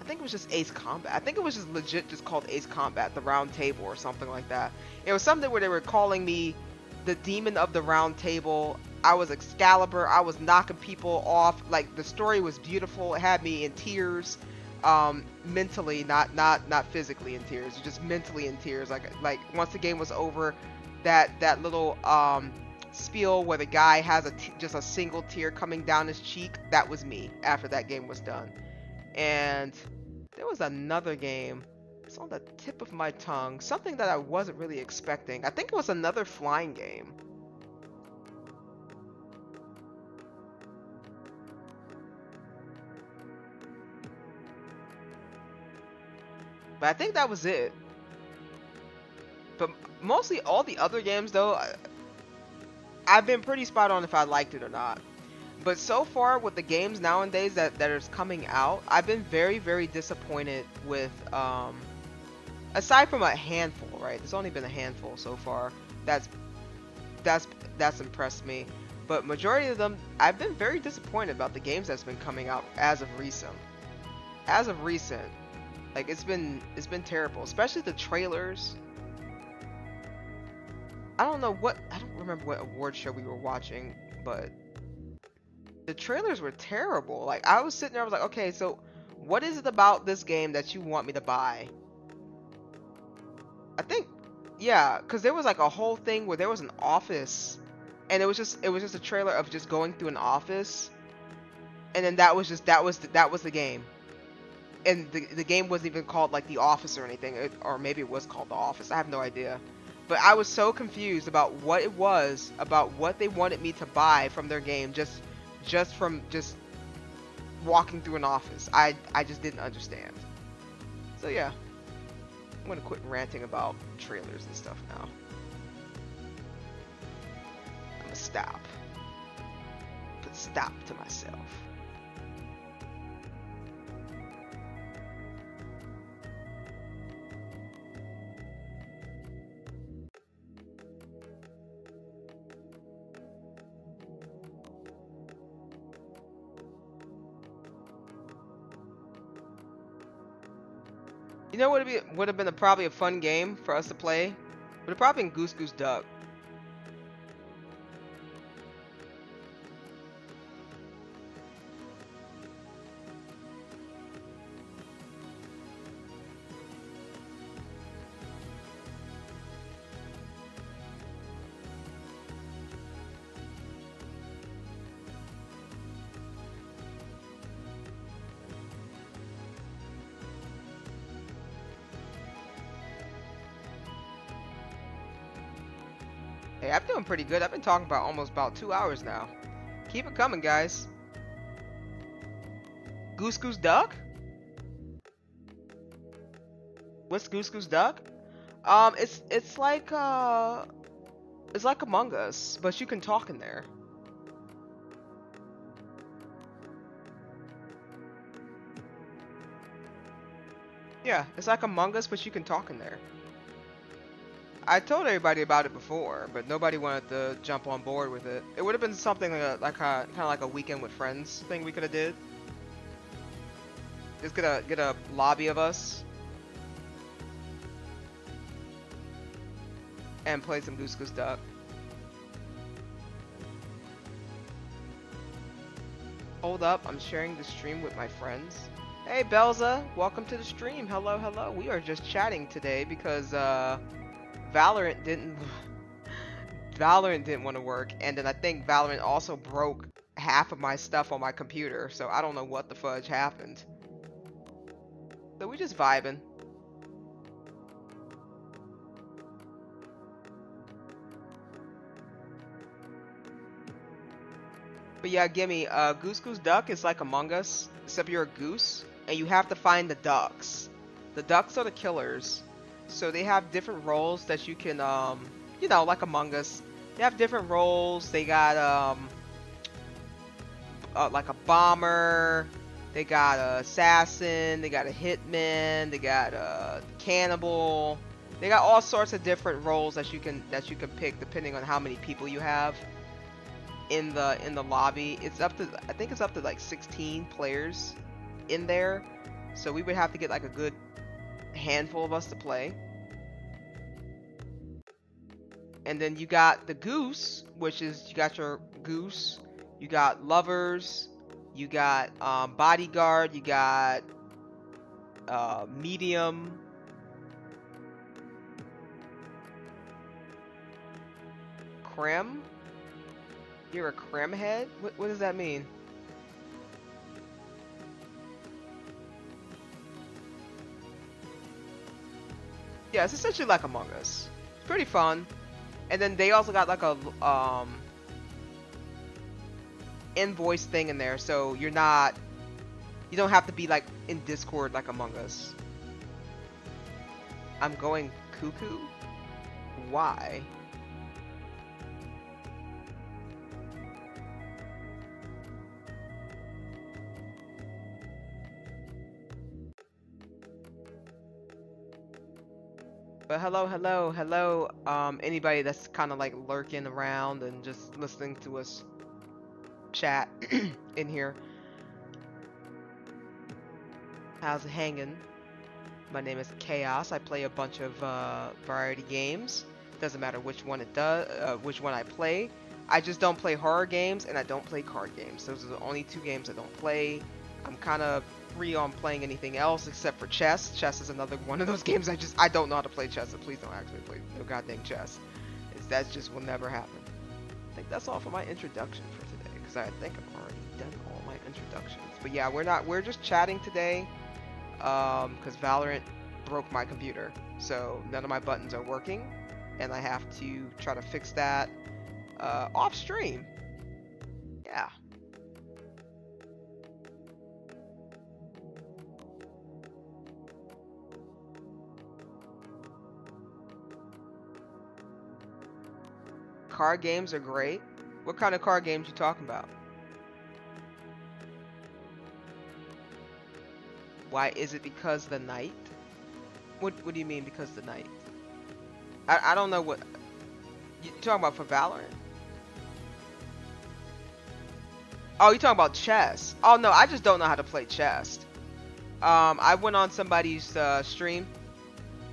think it was just Ace Combat. I think it was just legit just called Ace Combat, the Round Table or something like that. It was something where they were calling me the Demon of the Round Table. I was Excalibur. I was knocking people off. Like, the story was beautiful. It had me in tears, mentally, not physically in tears, just mentally in tears. Like once the game was over, that little spiel where the guy has just a single tear coming down his cheek, that was me after that game was done. And there was another game. It's on the tip of my tongue. Something that I wasn't really expecting. I think it was another flying game. But I think that was it. But mostly all the other games, though, I've been pretty spot on if I liked it or not. But so far with the games nowadays that are coming out, I've been very, very disappointed with, aside from a handful, right? There's only been a handful so far. That's impressed me. But majority of them, I've been very disappointed about the games that's been coming out as of recent. As of recent, like it's been terrible, especially the trailers. I don't remember what award show we were watching, but the trailers were terrible. Like, I was sitting there, I was like, okay, so what is it about this game that you want me to buy? I think, yeah, because there was like a whole thing where there was an office, and it was just a trailer of just going through an office, and then that was the game. And the game wasn't even called like The Office or anything, or maybe it was called The Office. I have no idea. But I was so confused about what it was, about what they wanted me to buy from their game, just from walking through an office. I just didn't understand. So yeah, I'm gonna quit ranting about trailers and stuff now. I'm gonna stop. Put stop to myself. You know what would have been probably a fun game for us to play? Would have probably been Goose Goose Duck. Hey, I'm doing pretty good. I've been talking about almost about 2 hours now. Keep it coming, guys. Goose Goose Duck? What's Goose Goose Duck? It's like Among Us, but you can talk in there. Yeah, it's like Among Us, but you can talk in there. I told everybody about it before, but nobody wanted to jump on board with it. It would have been something like kind of like a weekend with friends thing we could have did. Just get a lobby of us and play some Goose Goose Duck. Hold up, I'm sharing the stream with my friends. Hey Belza, welcome to the stream. Hello, hello. We are just chatting today because Valorant didn't want to work, and then I think Valorant also broke half of my stuff on my computer, so I don't know what the fudge happened. So we just vibing. But yeah, gimme, Goose Goose Duck is like Among Us, except you're a goose, and you have to find the ducks. The ducks are the killers, so they have different roles that you can, you know, like Among Us. They have different roles. They got, like a bomber, they got a assassin, they got a hitman, they got a cannibal. They got all sorts of different roles that you can pick depending on how many people you have in the lobby. It's up to, I think it's up to like 16 players in there, so we would have to get like a good handful of us to play. And then you got the goose, which is, you got your goose, you got lovers, you got bodyguard, you got medium, creme. You're a creme head? What does that mean? Yeah, it's essentially like Among Us. It's pretty fun. And then they also got like a invoice thing in there, so you don't have to be like in Discord like Among Us. I'm going cuckoo? Why? But hello, anybody that's kind of like lurking around and just listening to us chat in here. How's it hanging? My name is Chaos. I play a bunch of variety games. Doesn't matter which one which one I play. I just don't play horror games and I don't play card games. Those are the only two games I don't play. I'm kind of free on playing anything else except for chess. Chess is another one of those games I don't know how to play chess, so please don't actually play no goddamn chess. That just will never happen. I think that's all for my introduction for today, because I think I've already done all my introductions. But yeah, we're just chatting today, because Valorant broke my computer, so none of my buttons are working, and I have to try to fix that off stream. Yeah. Card games are great. What kind of card games you talking about? Why is it because the night? What do you mean because the night? I don't know what you talking about for Valorant. Oh, you talking about chess? Oh no, I just don't know how to play chess. I went on somebody's stream,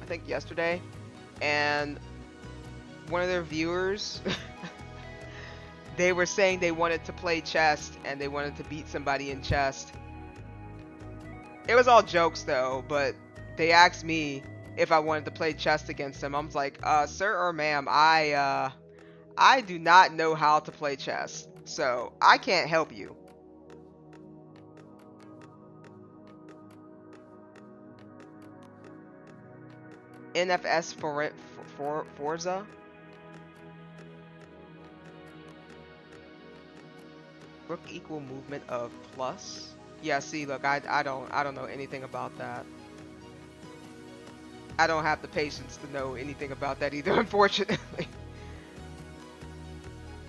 I think yesterday, and one of their viewers, they were saying they wanted to play chess and they wanted to beat somebody in chess. It was all jokes though, but they asked me if I wanted to play chess against them. I was like, sir or ma'am, I do not know how to play chess, so I can't help you. NFS Forza? Rook equal movement of plus? Yeah, see, look, I don't know anything about that. I don't have the patience to know anything about that either, unfortunately. I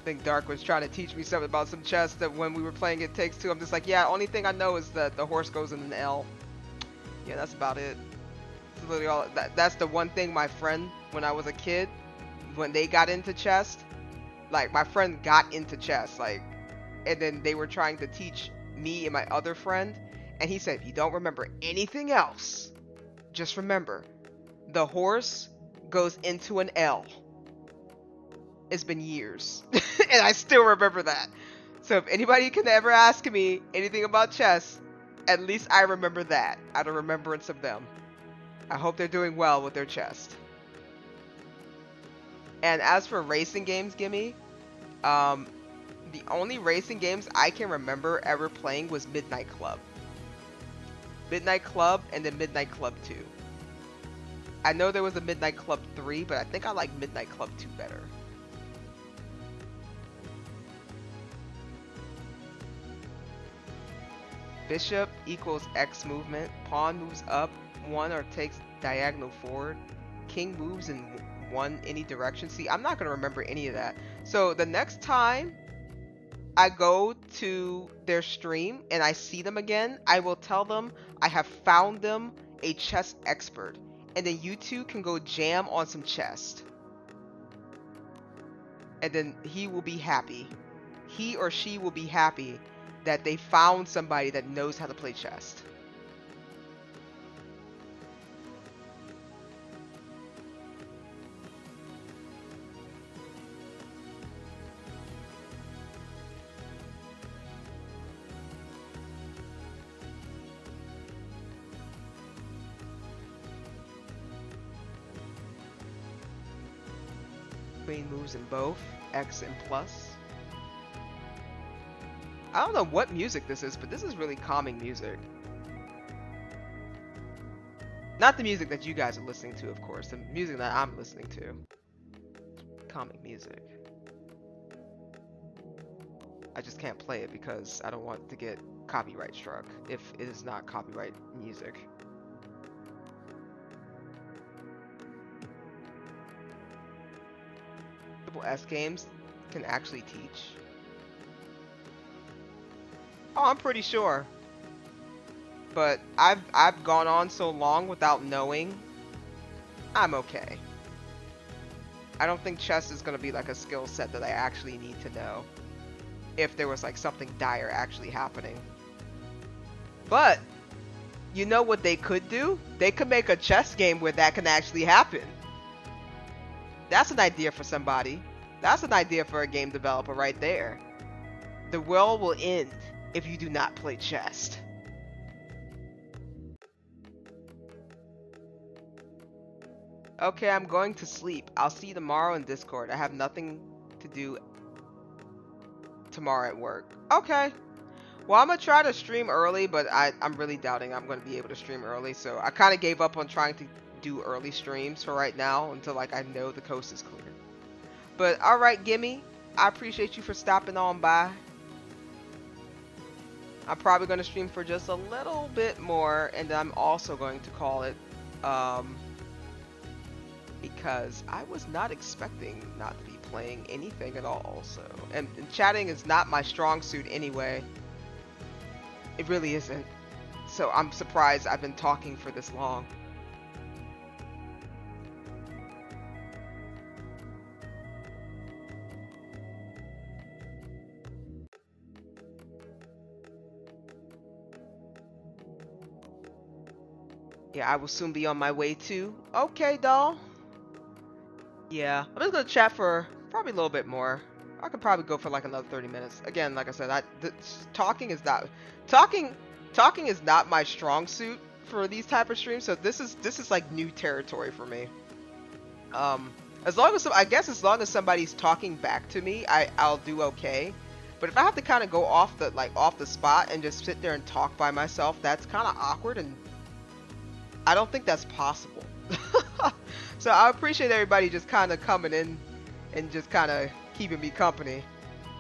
think Dark was trying to teach me something about some chess that when we were playing It Takes Two, I'm just like, yeah, only thing I know is that the horse goes in an L. Yeah, that's about it. That's literally all. That's the one thing my friend, when I was a kid, when they got into chess, like my friend got into chess, like, and then they were trying to teach me and my other friend, and he said, if you don't remember anything else, just remember, the horse goes into an L. It's been years, and I still remember that. So if anybody can ever ask me anything about chess, at least I remember that, out of remembrance of them. I hope they're doing well with their chess. And as for racing games, Gimme, the only racing games I can remember ever playing was Midnight Club. Midnight Club and then Midnight Club 2. I know there was a Midnight Club 3, but I think I like Midnight Club 2 better. Bishop equals X movement. Pawn moves up 1 or takes diagonal forward. King moves in 1 any direction. See, I'm not going to remember any of that. So the next time I go to their stream and I see them again, I will tell them I have found them a chess expert. And then you two can go jam on some chess. And then he will be happy. He or she will be happy that they found somebody that knows how to play chess. Queen moves in both, X and plus. I don't know what music this is, but this is really calming music. Not the music that you guys are listening to, of course. The music that I'm listening to. Calming music. I just can't play it because I don't want to get copyright struck if it is not copyright music. S games can actually teach. Oh, I'm pretty sure. But I've gone on so long without knowing. I'm okay. I don't think chess is gonna be like a skill set that I actually need to know. If there was like something dire actually happening. But you know what they could do? They could make a chess game where that can actually happen. That's an idea for somebody. That's an idea for a game developer right there. The world will end if you do not play chess. Okay, I'm going to sleep. I'll see you tomorrow in Discord. I have nothing to do tomorrow at work. Okay. Well, I'm going to try to stream early, but I'm really doubting I'm going to be able to stream early. So I kind of gave up on trying to do early streams for right now until like I know the coast is clear. But alright, Gimme, I appreciate you for stopping on by. I'm probably going to stream for just a little bit more, and I'm also going to call it because I was not expecting not to be playing anything at all. So, and chatting is not my strong suit anyway. It really isn't. So I'm surprised I've been talking for this long. Yeah, I will soon be on my way too. Okay, doll. Yeah, I'm just gonna chat for probably a little bit more. I could probably go for like another 30 minutes. Again, like I said, talking is not my strong suit for these type of streams. So this is like new territory for me. As long as somebody's talking back to me, I'll do okay. But if I have to kind of go off the spot and just sit there and talk by myself, that's kind of awkward, and I don't think that's possible. So I appreciate everybody just kind of coming in and just kind of keeping me company,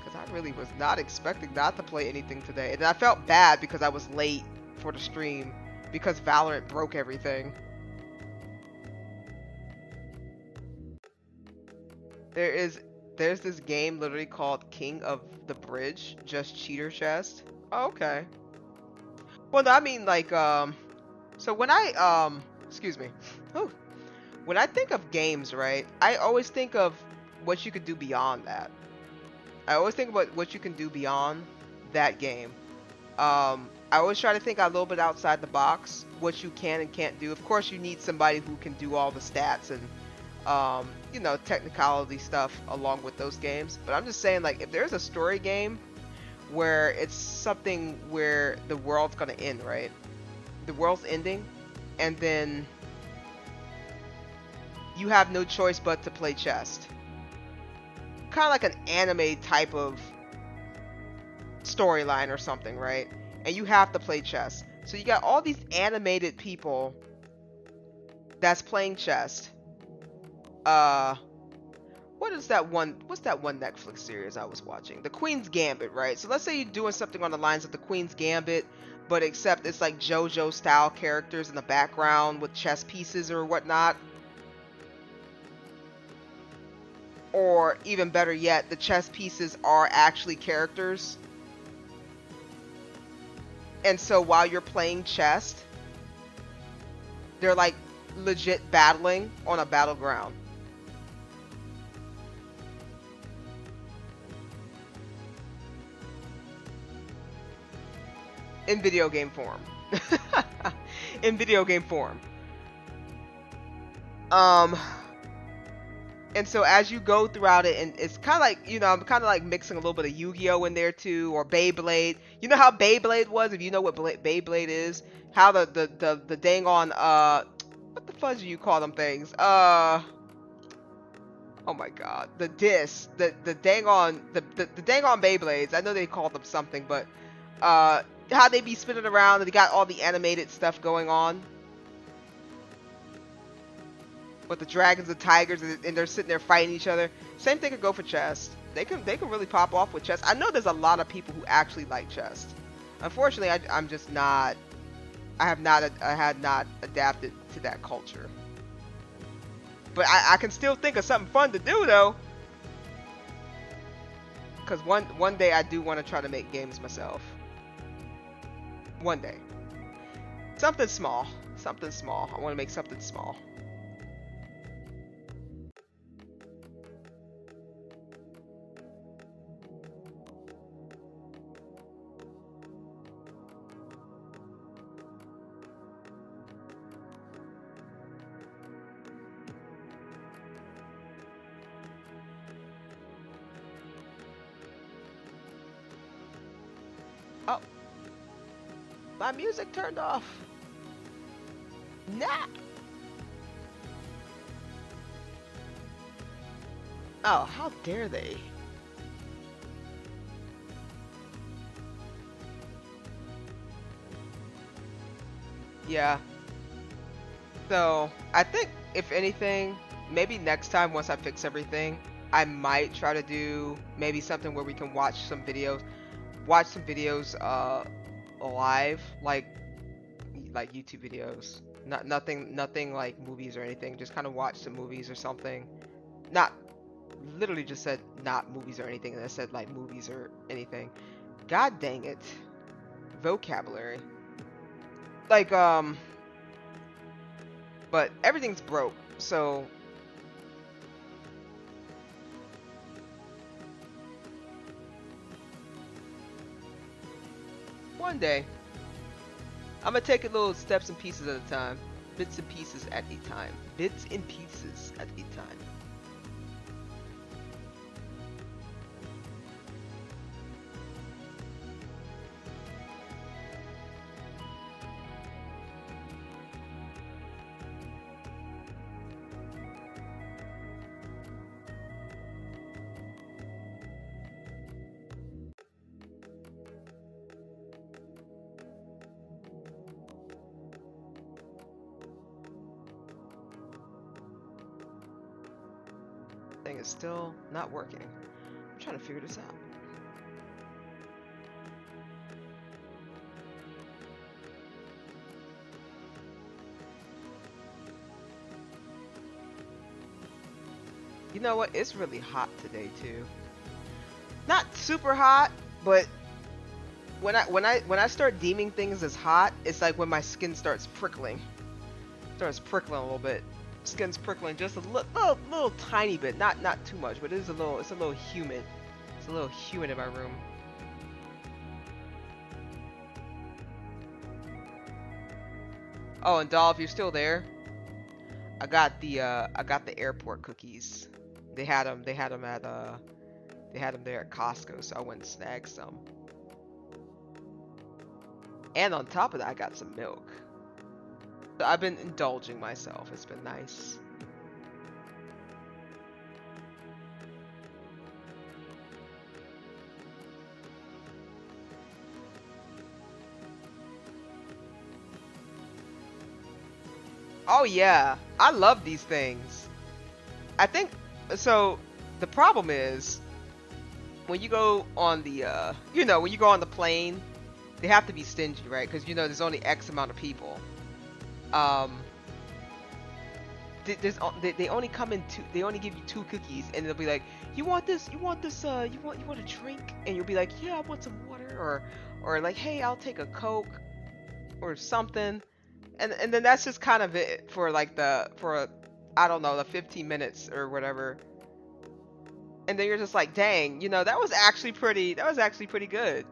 because I really was not expecting not to play anything today. And I felt bad because I was late for the stream because Valorant broke everything. There's this game literally called King of the Bridge, just cheater chest. Oh, okay. Well, no, I mean like so when I excuse me. Whew. when I think of games, right, I always think of what you could do beyond that. I always think about what you can do beyond that game. I always try to think a little bit outside the box, what you can and can't do. Of course, you need somebody who can do all the stats and, you know, technicality stuff along with those games. But I'm just saying, like, if there's a story game where it's something where the world's gonna end, right? The world's ending, and then you have no choice but to play chess. Kind of like an anime type of storyline or something, right? And you have to play chess. So you got all these animated people that's playing chess. What's that one Netflix series I was watching? The Queen's Gambit, right? So let's say you're doing something on the lines of the Queen's Gambit, but except it's like JoJo style characters in the background with chess pieces or whatnot. Or even better yet, the chess pieces are actually characters. And so while you're playing chess, they're like legit battling on a battleground. In video game form. In video game form. And so as you go throughout it, and it's kind of like, you know, I'm kind of like mixing a little bit of Yu-Gi-Oh in there too, or Beyblade. You know how Beyblade was, if you know what Beyblade is? How the dang on, what the fudge do you call them things? Oh my god. The disc, the dang on, the dang on Beyblades. I know they called them something, but, how they be spinning around and they got all the animated stuff going on. With the dragons and tigers, and they're sitting there fighting each other. Same thing could go for chess. They can really pop off with chess. I know there's a lot of people who actually like chess. Unfortunately, I'm just not. I had not adapted to that culture. But I can still think of something fun to do though. Because one day I do want to try to make games myself. One day. Something small. Something small. I want to make something small. Oh, my music turned off. Nah. Oh, how dare they? Yeah. So, I think, if anything, maybe next time once I fix everything, I might try to do maybe something where we can watch some videos live, like YouTube videos. Nothing like movies or anything. Just kind of watch some movies or something. Not literally just said not movies or anything, and I said like movies or anything. God dang it. Vocabulary. Like but everything's broke, so one day I'm gonna take it little steps and pieces at a time. Bits and pieces at a time. Bits and pieces at a time. Thing is still not working. I'm trying to figure this out. You know what? It's really hot today too. Not super hot, but when I start deeming things as hot, it's like when my skin starts prickling. Starts prickling a little bit. skin's prickling just a little tiny bit, not too much, but it's a little humid. It's a little humid in my room. Oh, and Doll, if you're still there, I got the airport cookies. They had them there at Costco, so I went and snagged some. And on top of that, I got some milk. So I've been indulging myself. It's been nice. Oh yeah, I love these things. I think so. The problem is when you go on the when you go on the plane, they have to be stingy, right? Because there's only X amount of people. They only come in two. They only give you 2 cookies, and they'll be like, "You want this? You want this? You want a drink?" And you'll be like, "Yeah, I want some water," or like, "Hey, I'll take a Coke," or something. And then that's just kind of it for like I don't know, the 15 minutes or whatever. And then you're just like, dang, that was actually pretty good.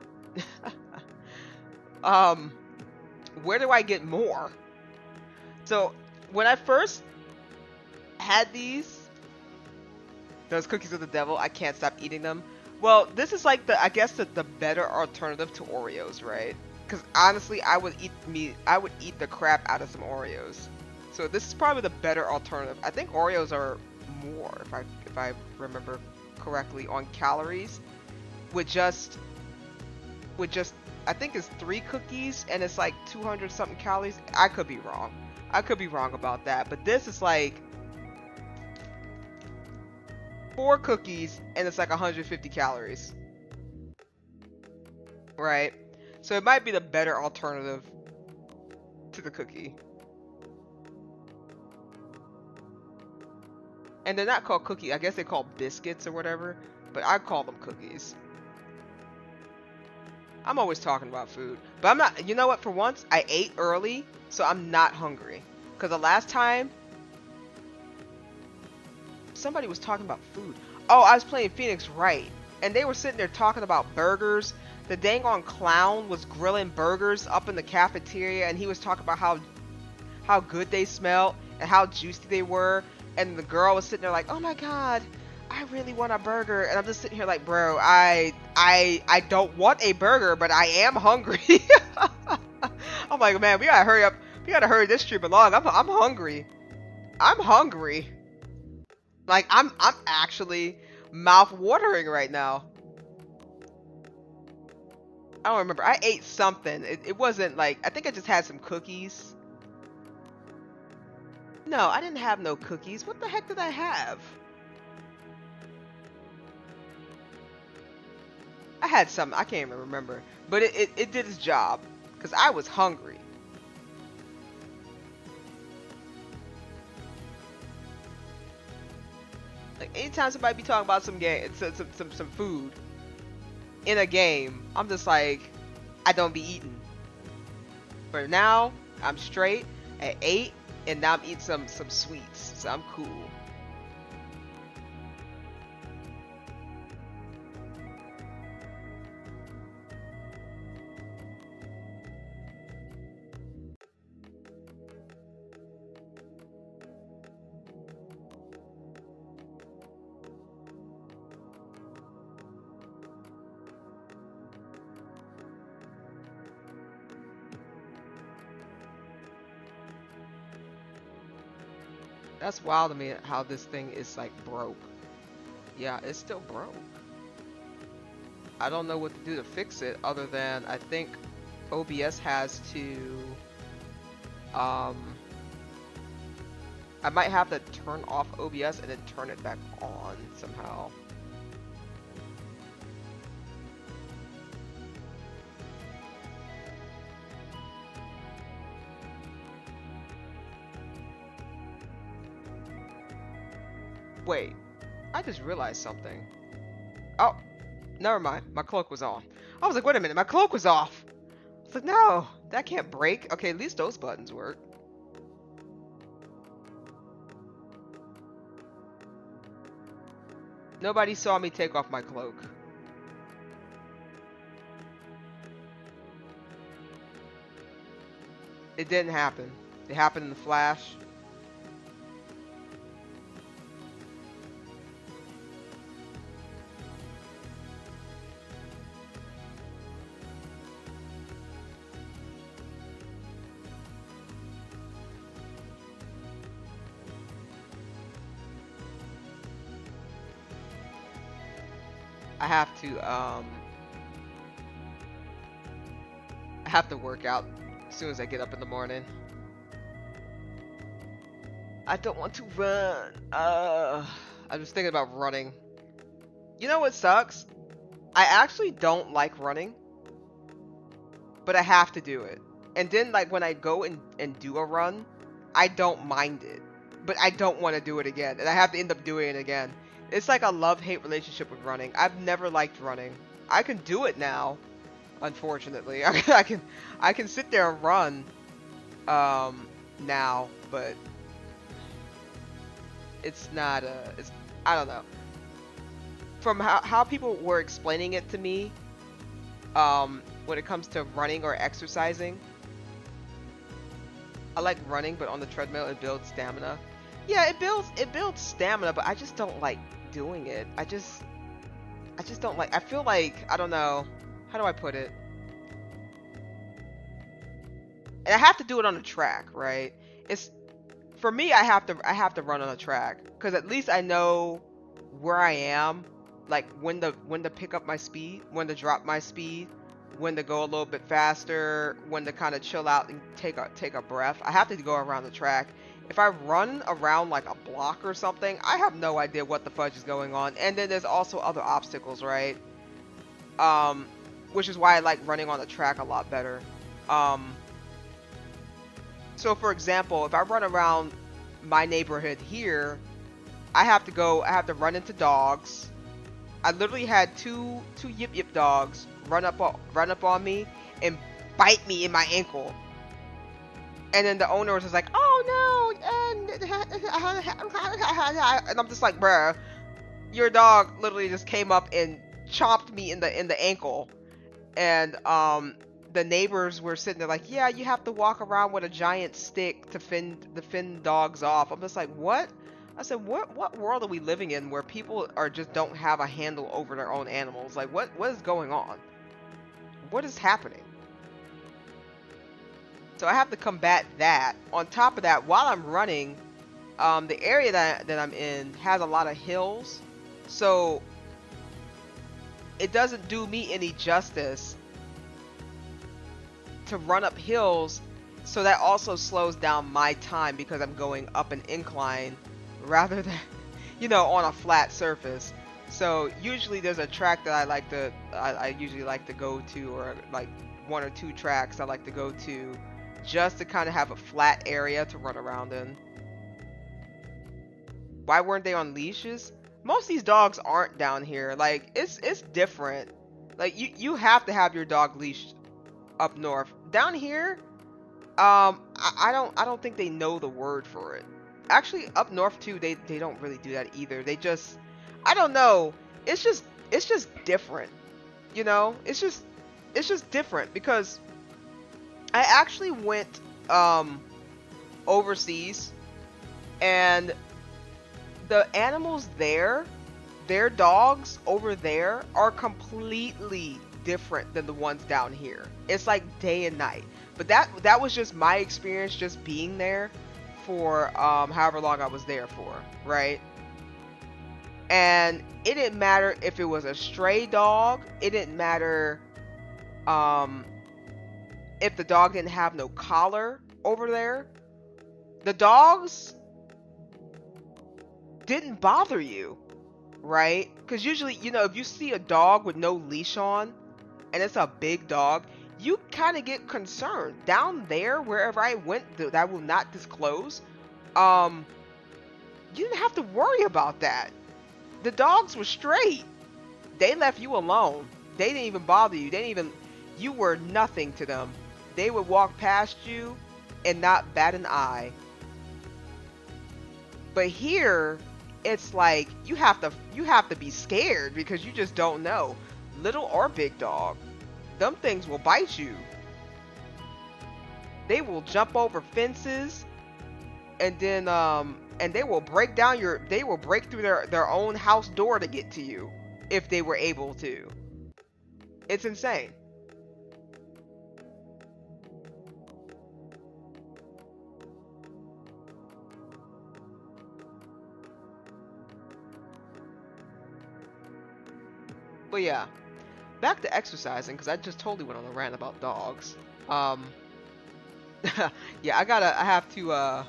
Where do I get more? So when I first had those cookies of the devil, I can't stop eating them. Well, this is like I guess the better alternative to Oreos, right? Because honestly, I would eat the crap out of some Oreos. So this is probably the better alternative. I think Oreos are more, if I remember correctly, on calories. With just I think it's 3 cookies and it's like 200 something calories. I could be wrong. I could be wrong about that. But this is like 4 cookies and it's like 150 calories. Right? So it might be the better alternative to the cookie. And they're not called cookies. I guess they're called biscuits or whatever. But I call them cookies. I'm always talking about food. But I'm not, you know what, for once, I ate early, so I'm not hungry. Because the last time, somebody was talking about food. Oh, I was playing Phoenix Wright. And they were sitting there talking about burgers. The dang on clown was grilling burgers up in the cafeteria, and he was talking about how good they smelled and how juicy they were. And the girl was sitting there like, "Oh my god, I really want a burger." And I'm just sitting here like, "Bro, I don't want a burger, but I am hungry." I'm like, "Man, we gotta hurry up. We gotta hurry this stream along. I'm hungry. I'm hungry. Like I'm actually mouth watering right now." I don't remember. I ate something. It wasn't like, I think I just had some cookies. No, I didn't have no cookies. What the heck did I have? I had something. I can't even remember. But it did its job. Because I was hungry. Like, anytime somebody be talking about some food in a game, I'm just like, I don't be eating. For now, I'm straight at 8, and now I'm eating some sweets, so I'm cool. That's wild to me how this thing is like broke. Yeah, it's still broke. I don't know what to do to fix it other than I think OBS has to I might have to turn off OBS and then turn it back on somehow. Wait, I just realized something. Oh, never mind. My cloak was on. I was like, wait a minute, my cloak was off. I was like, no, that can't break. Okay, at least those buttons work. Nobody saw me take off my cloak. It didn't happen. It happened in the flash. I have to work out as soon as I get up in the morning. I don't want to run. I'm just thinking about running. You know what sucks? I actually don't like running, but I have to do it. And then like when I go and do a run, I don't mind it, but I don't want to do it again, and I have to end up doing it again. It's like a love-hate relationship with running. I've never liked running. I can do it now, unfortunately. I can sit there and run now, but it's not it's, I don't know. From how people were explaining it to me, when it comes to running or exercising, I like running, but on the treadmill it builds stamina. Yeah, it builds stamina, but I just don't like doing it. I just don't like. I feel like, I don't know, how do I put it? And I have to do it on a track, right? It's for me. I have to run on a track because at least I know where I am, like when to pick up my speed, when to drop my speed, when to go a little bit faster, when to kind of chill out and take a breath. I have to go around the track. If I run around like a block or something, I have no idea what the fudge is going on. And then there's also other obstacles, right? Which is why I like running on the track a lot better. So for example, if I run around my neighborhood here, I have to run into dogs. I literally had two yip yip dogs run up on me and bite me in my ankle. And then the owner was just like, "Oh no!" And I'm just like, "Bruh, your dog literally just came up and chopped me in the ankle." And the neighbors were sitting there like, "Yeah, you have to walk around with a giant stick to fend dogs off." I'm just like, "What?" I said, "What world are we living in where people just don't have a handle over their own animals? Like, what is going on? What is happening?" So I have to combat that. On top of that, while I'm running, the area that I'm in has a lot of hills, so it doesn't do me any justice to run up hills. So that also slows down my time because I'm going up an incline rather than, on a flat surface. So usually there's a track that I usually like to go to, or like one or two tracks I like to go to, just to kind of have a flat area to run around in. Why weren't they on leashes? Most of these dogs aren't down here. Like, it's different. Like, you have to have your dog leashed up north. Down here, I don't think they know the word for it. Actually, up north too, they don't really do that either. They just, I don't know. It's just different. It's just different because I actually went overseas, and the animals there, their dogs over there are completely different than the ones down here. It's like day and night. But that was just my experience just being there for however long I was there for, right? And it didn't matter if it was a stray dog. It didn't matter if the dog didn't have no collar over there. The dogs didn't bother you, right? Because usually, if you see a dog with no leash on and it's a big dog, you kind of get concerned. Down there, wherever I went, that I will not disclose, you didn't have to worry about that. The dogs were straight. They left you alone. They didn't even bother you. You were nothing to them. They would walk past you and not bat an eye. But here, it's like you have to be scared because you just don't know. Little or big dog, them things will bite you. They will jump over fences, and then and they will break through their own house door to get to you if they were able to. It's insane. But yeah, back to exercising because I just totally went on a rant about dogs. Um, yeah, I have to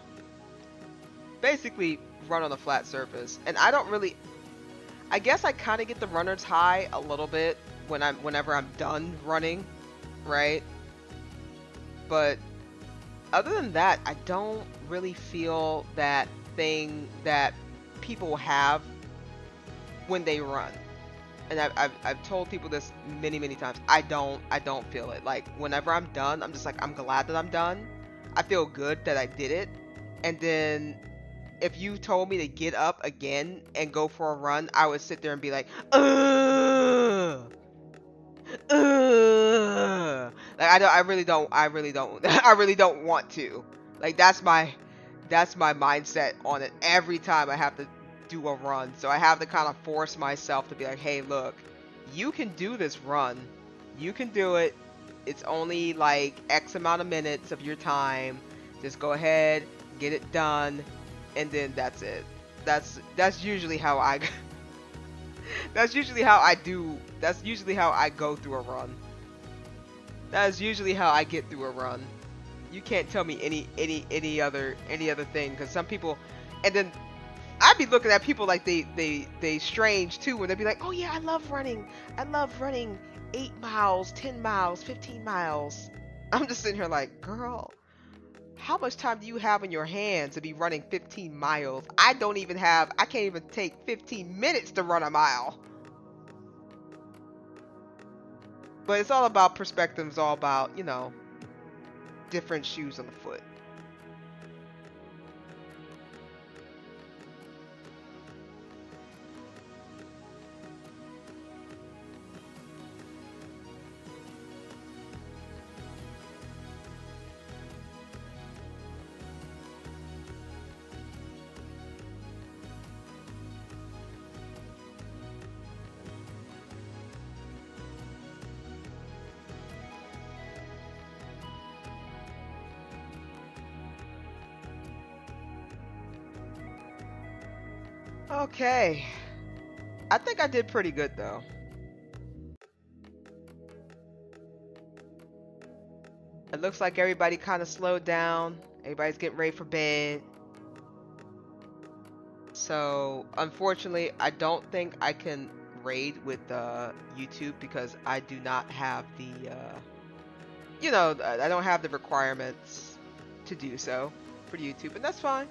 basically run on a flat surface, and I don't really. I guess I kind of get the runner's high a little bit whenever I'm done running, right? But other than that, I don't really feel that thing that people have when they run. And I've told people this many times. I don't feel it. Like whenever I'm done, I'm just like I'm glad that I'm done. I feel good that I did it. And then if you told me to get up again and go for a run, I would sit there and be like, ugh, ugh. Like I really don't I really don't want to. Like that's my mindset on it every time I have to do a run. So I have to kind of force myself to be like, hey, look, you can do this run. You can do it. It's only like X amount of minutes of your time. Just go ahead, get it done, and then that's it. That's usually how I that's usually how I do. That's usually how I go through a run. That is usually how I get through a run. You can't tell me any other thing because some people, and then I'd be looking at people like they strange too when they'd be like, oh yeah, I love running. I love running 8 miles, 10 miles, 15 miles. I'm just sitting here like, girl, how much time do you have in your hands to be running 15 miles? I can't even take 15 minutes to run a mile. But it's all about perspective. It's all about, different shoes on the foot. Okay. I think I did pretty good though. It looks like everybody kind of slowed down. Everybody's getting ready for bed. So, unfortunately, I don't think I can raid with YouTube because I do not have the, I don't have the requirements to do so for YouTube, and that's fine.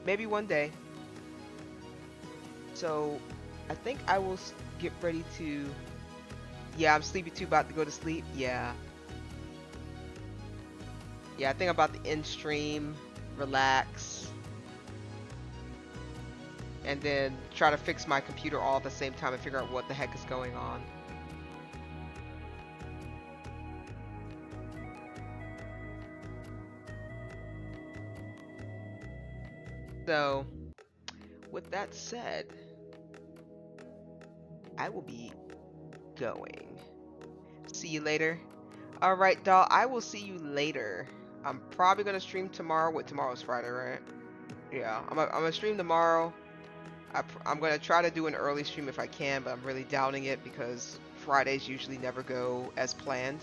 Maybe one day. So, I think I will get ready to. Yeah, I'm sleepy too, about to go to sleep. Yeah. Yeah, I think I'm about to end stream, relax, and then try to fix my computer all at the same time and figure out what the heck is going on. So, with that said, I will be going. See you later. Alright, doll, I will see you later. I'm probably going to stream tomorrow. Tomorrow's Friday, right? Yeah, I'm gonna stream tomorrow. I'm going to try to do an early stream if I can, but I'm really doubting it because Fridays usually never go as planned.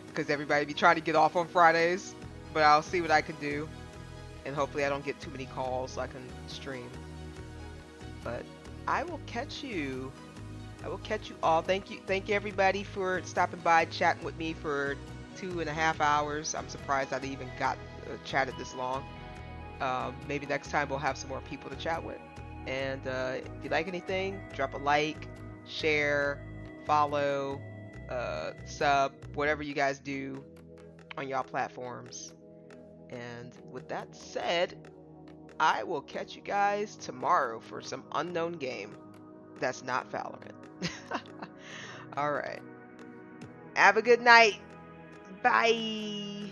Because everybody be trying to get off on Fridays. But I'll see what I can do. And hopefully I don't get too many calls so I can stream. But I will catch you. I will catch you all. Thank you everybody for stopping by, chatting with me for 2.5 hours. I'm surprised I even got chatted this long. Maybe next time we'll have some more people to chat with. And if you like anything, drop a like, share, follow, sub, whatever you guys do on y'all platforms. And with that said, I will catch you guys tomorrow for some unknown game that's not Valorant. Alright. Have a good night. Bye.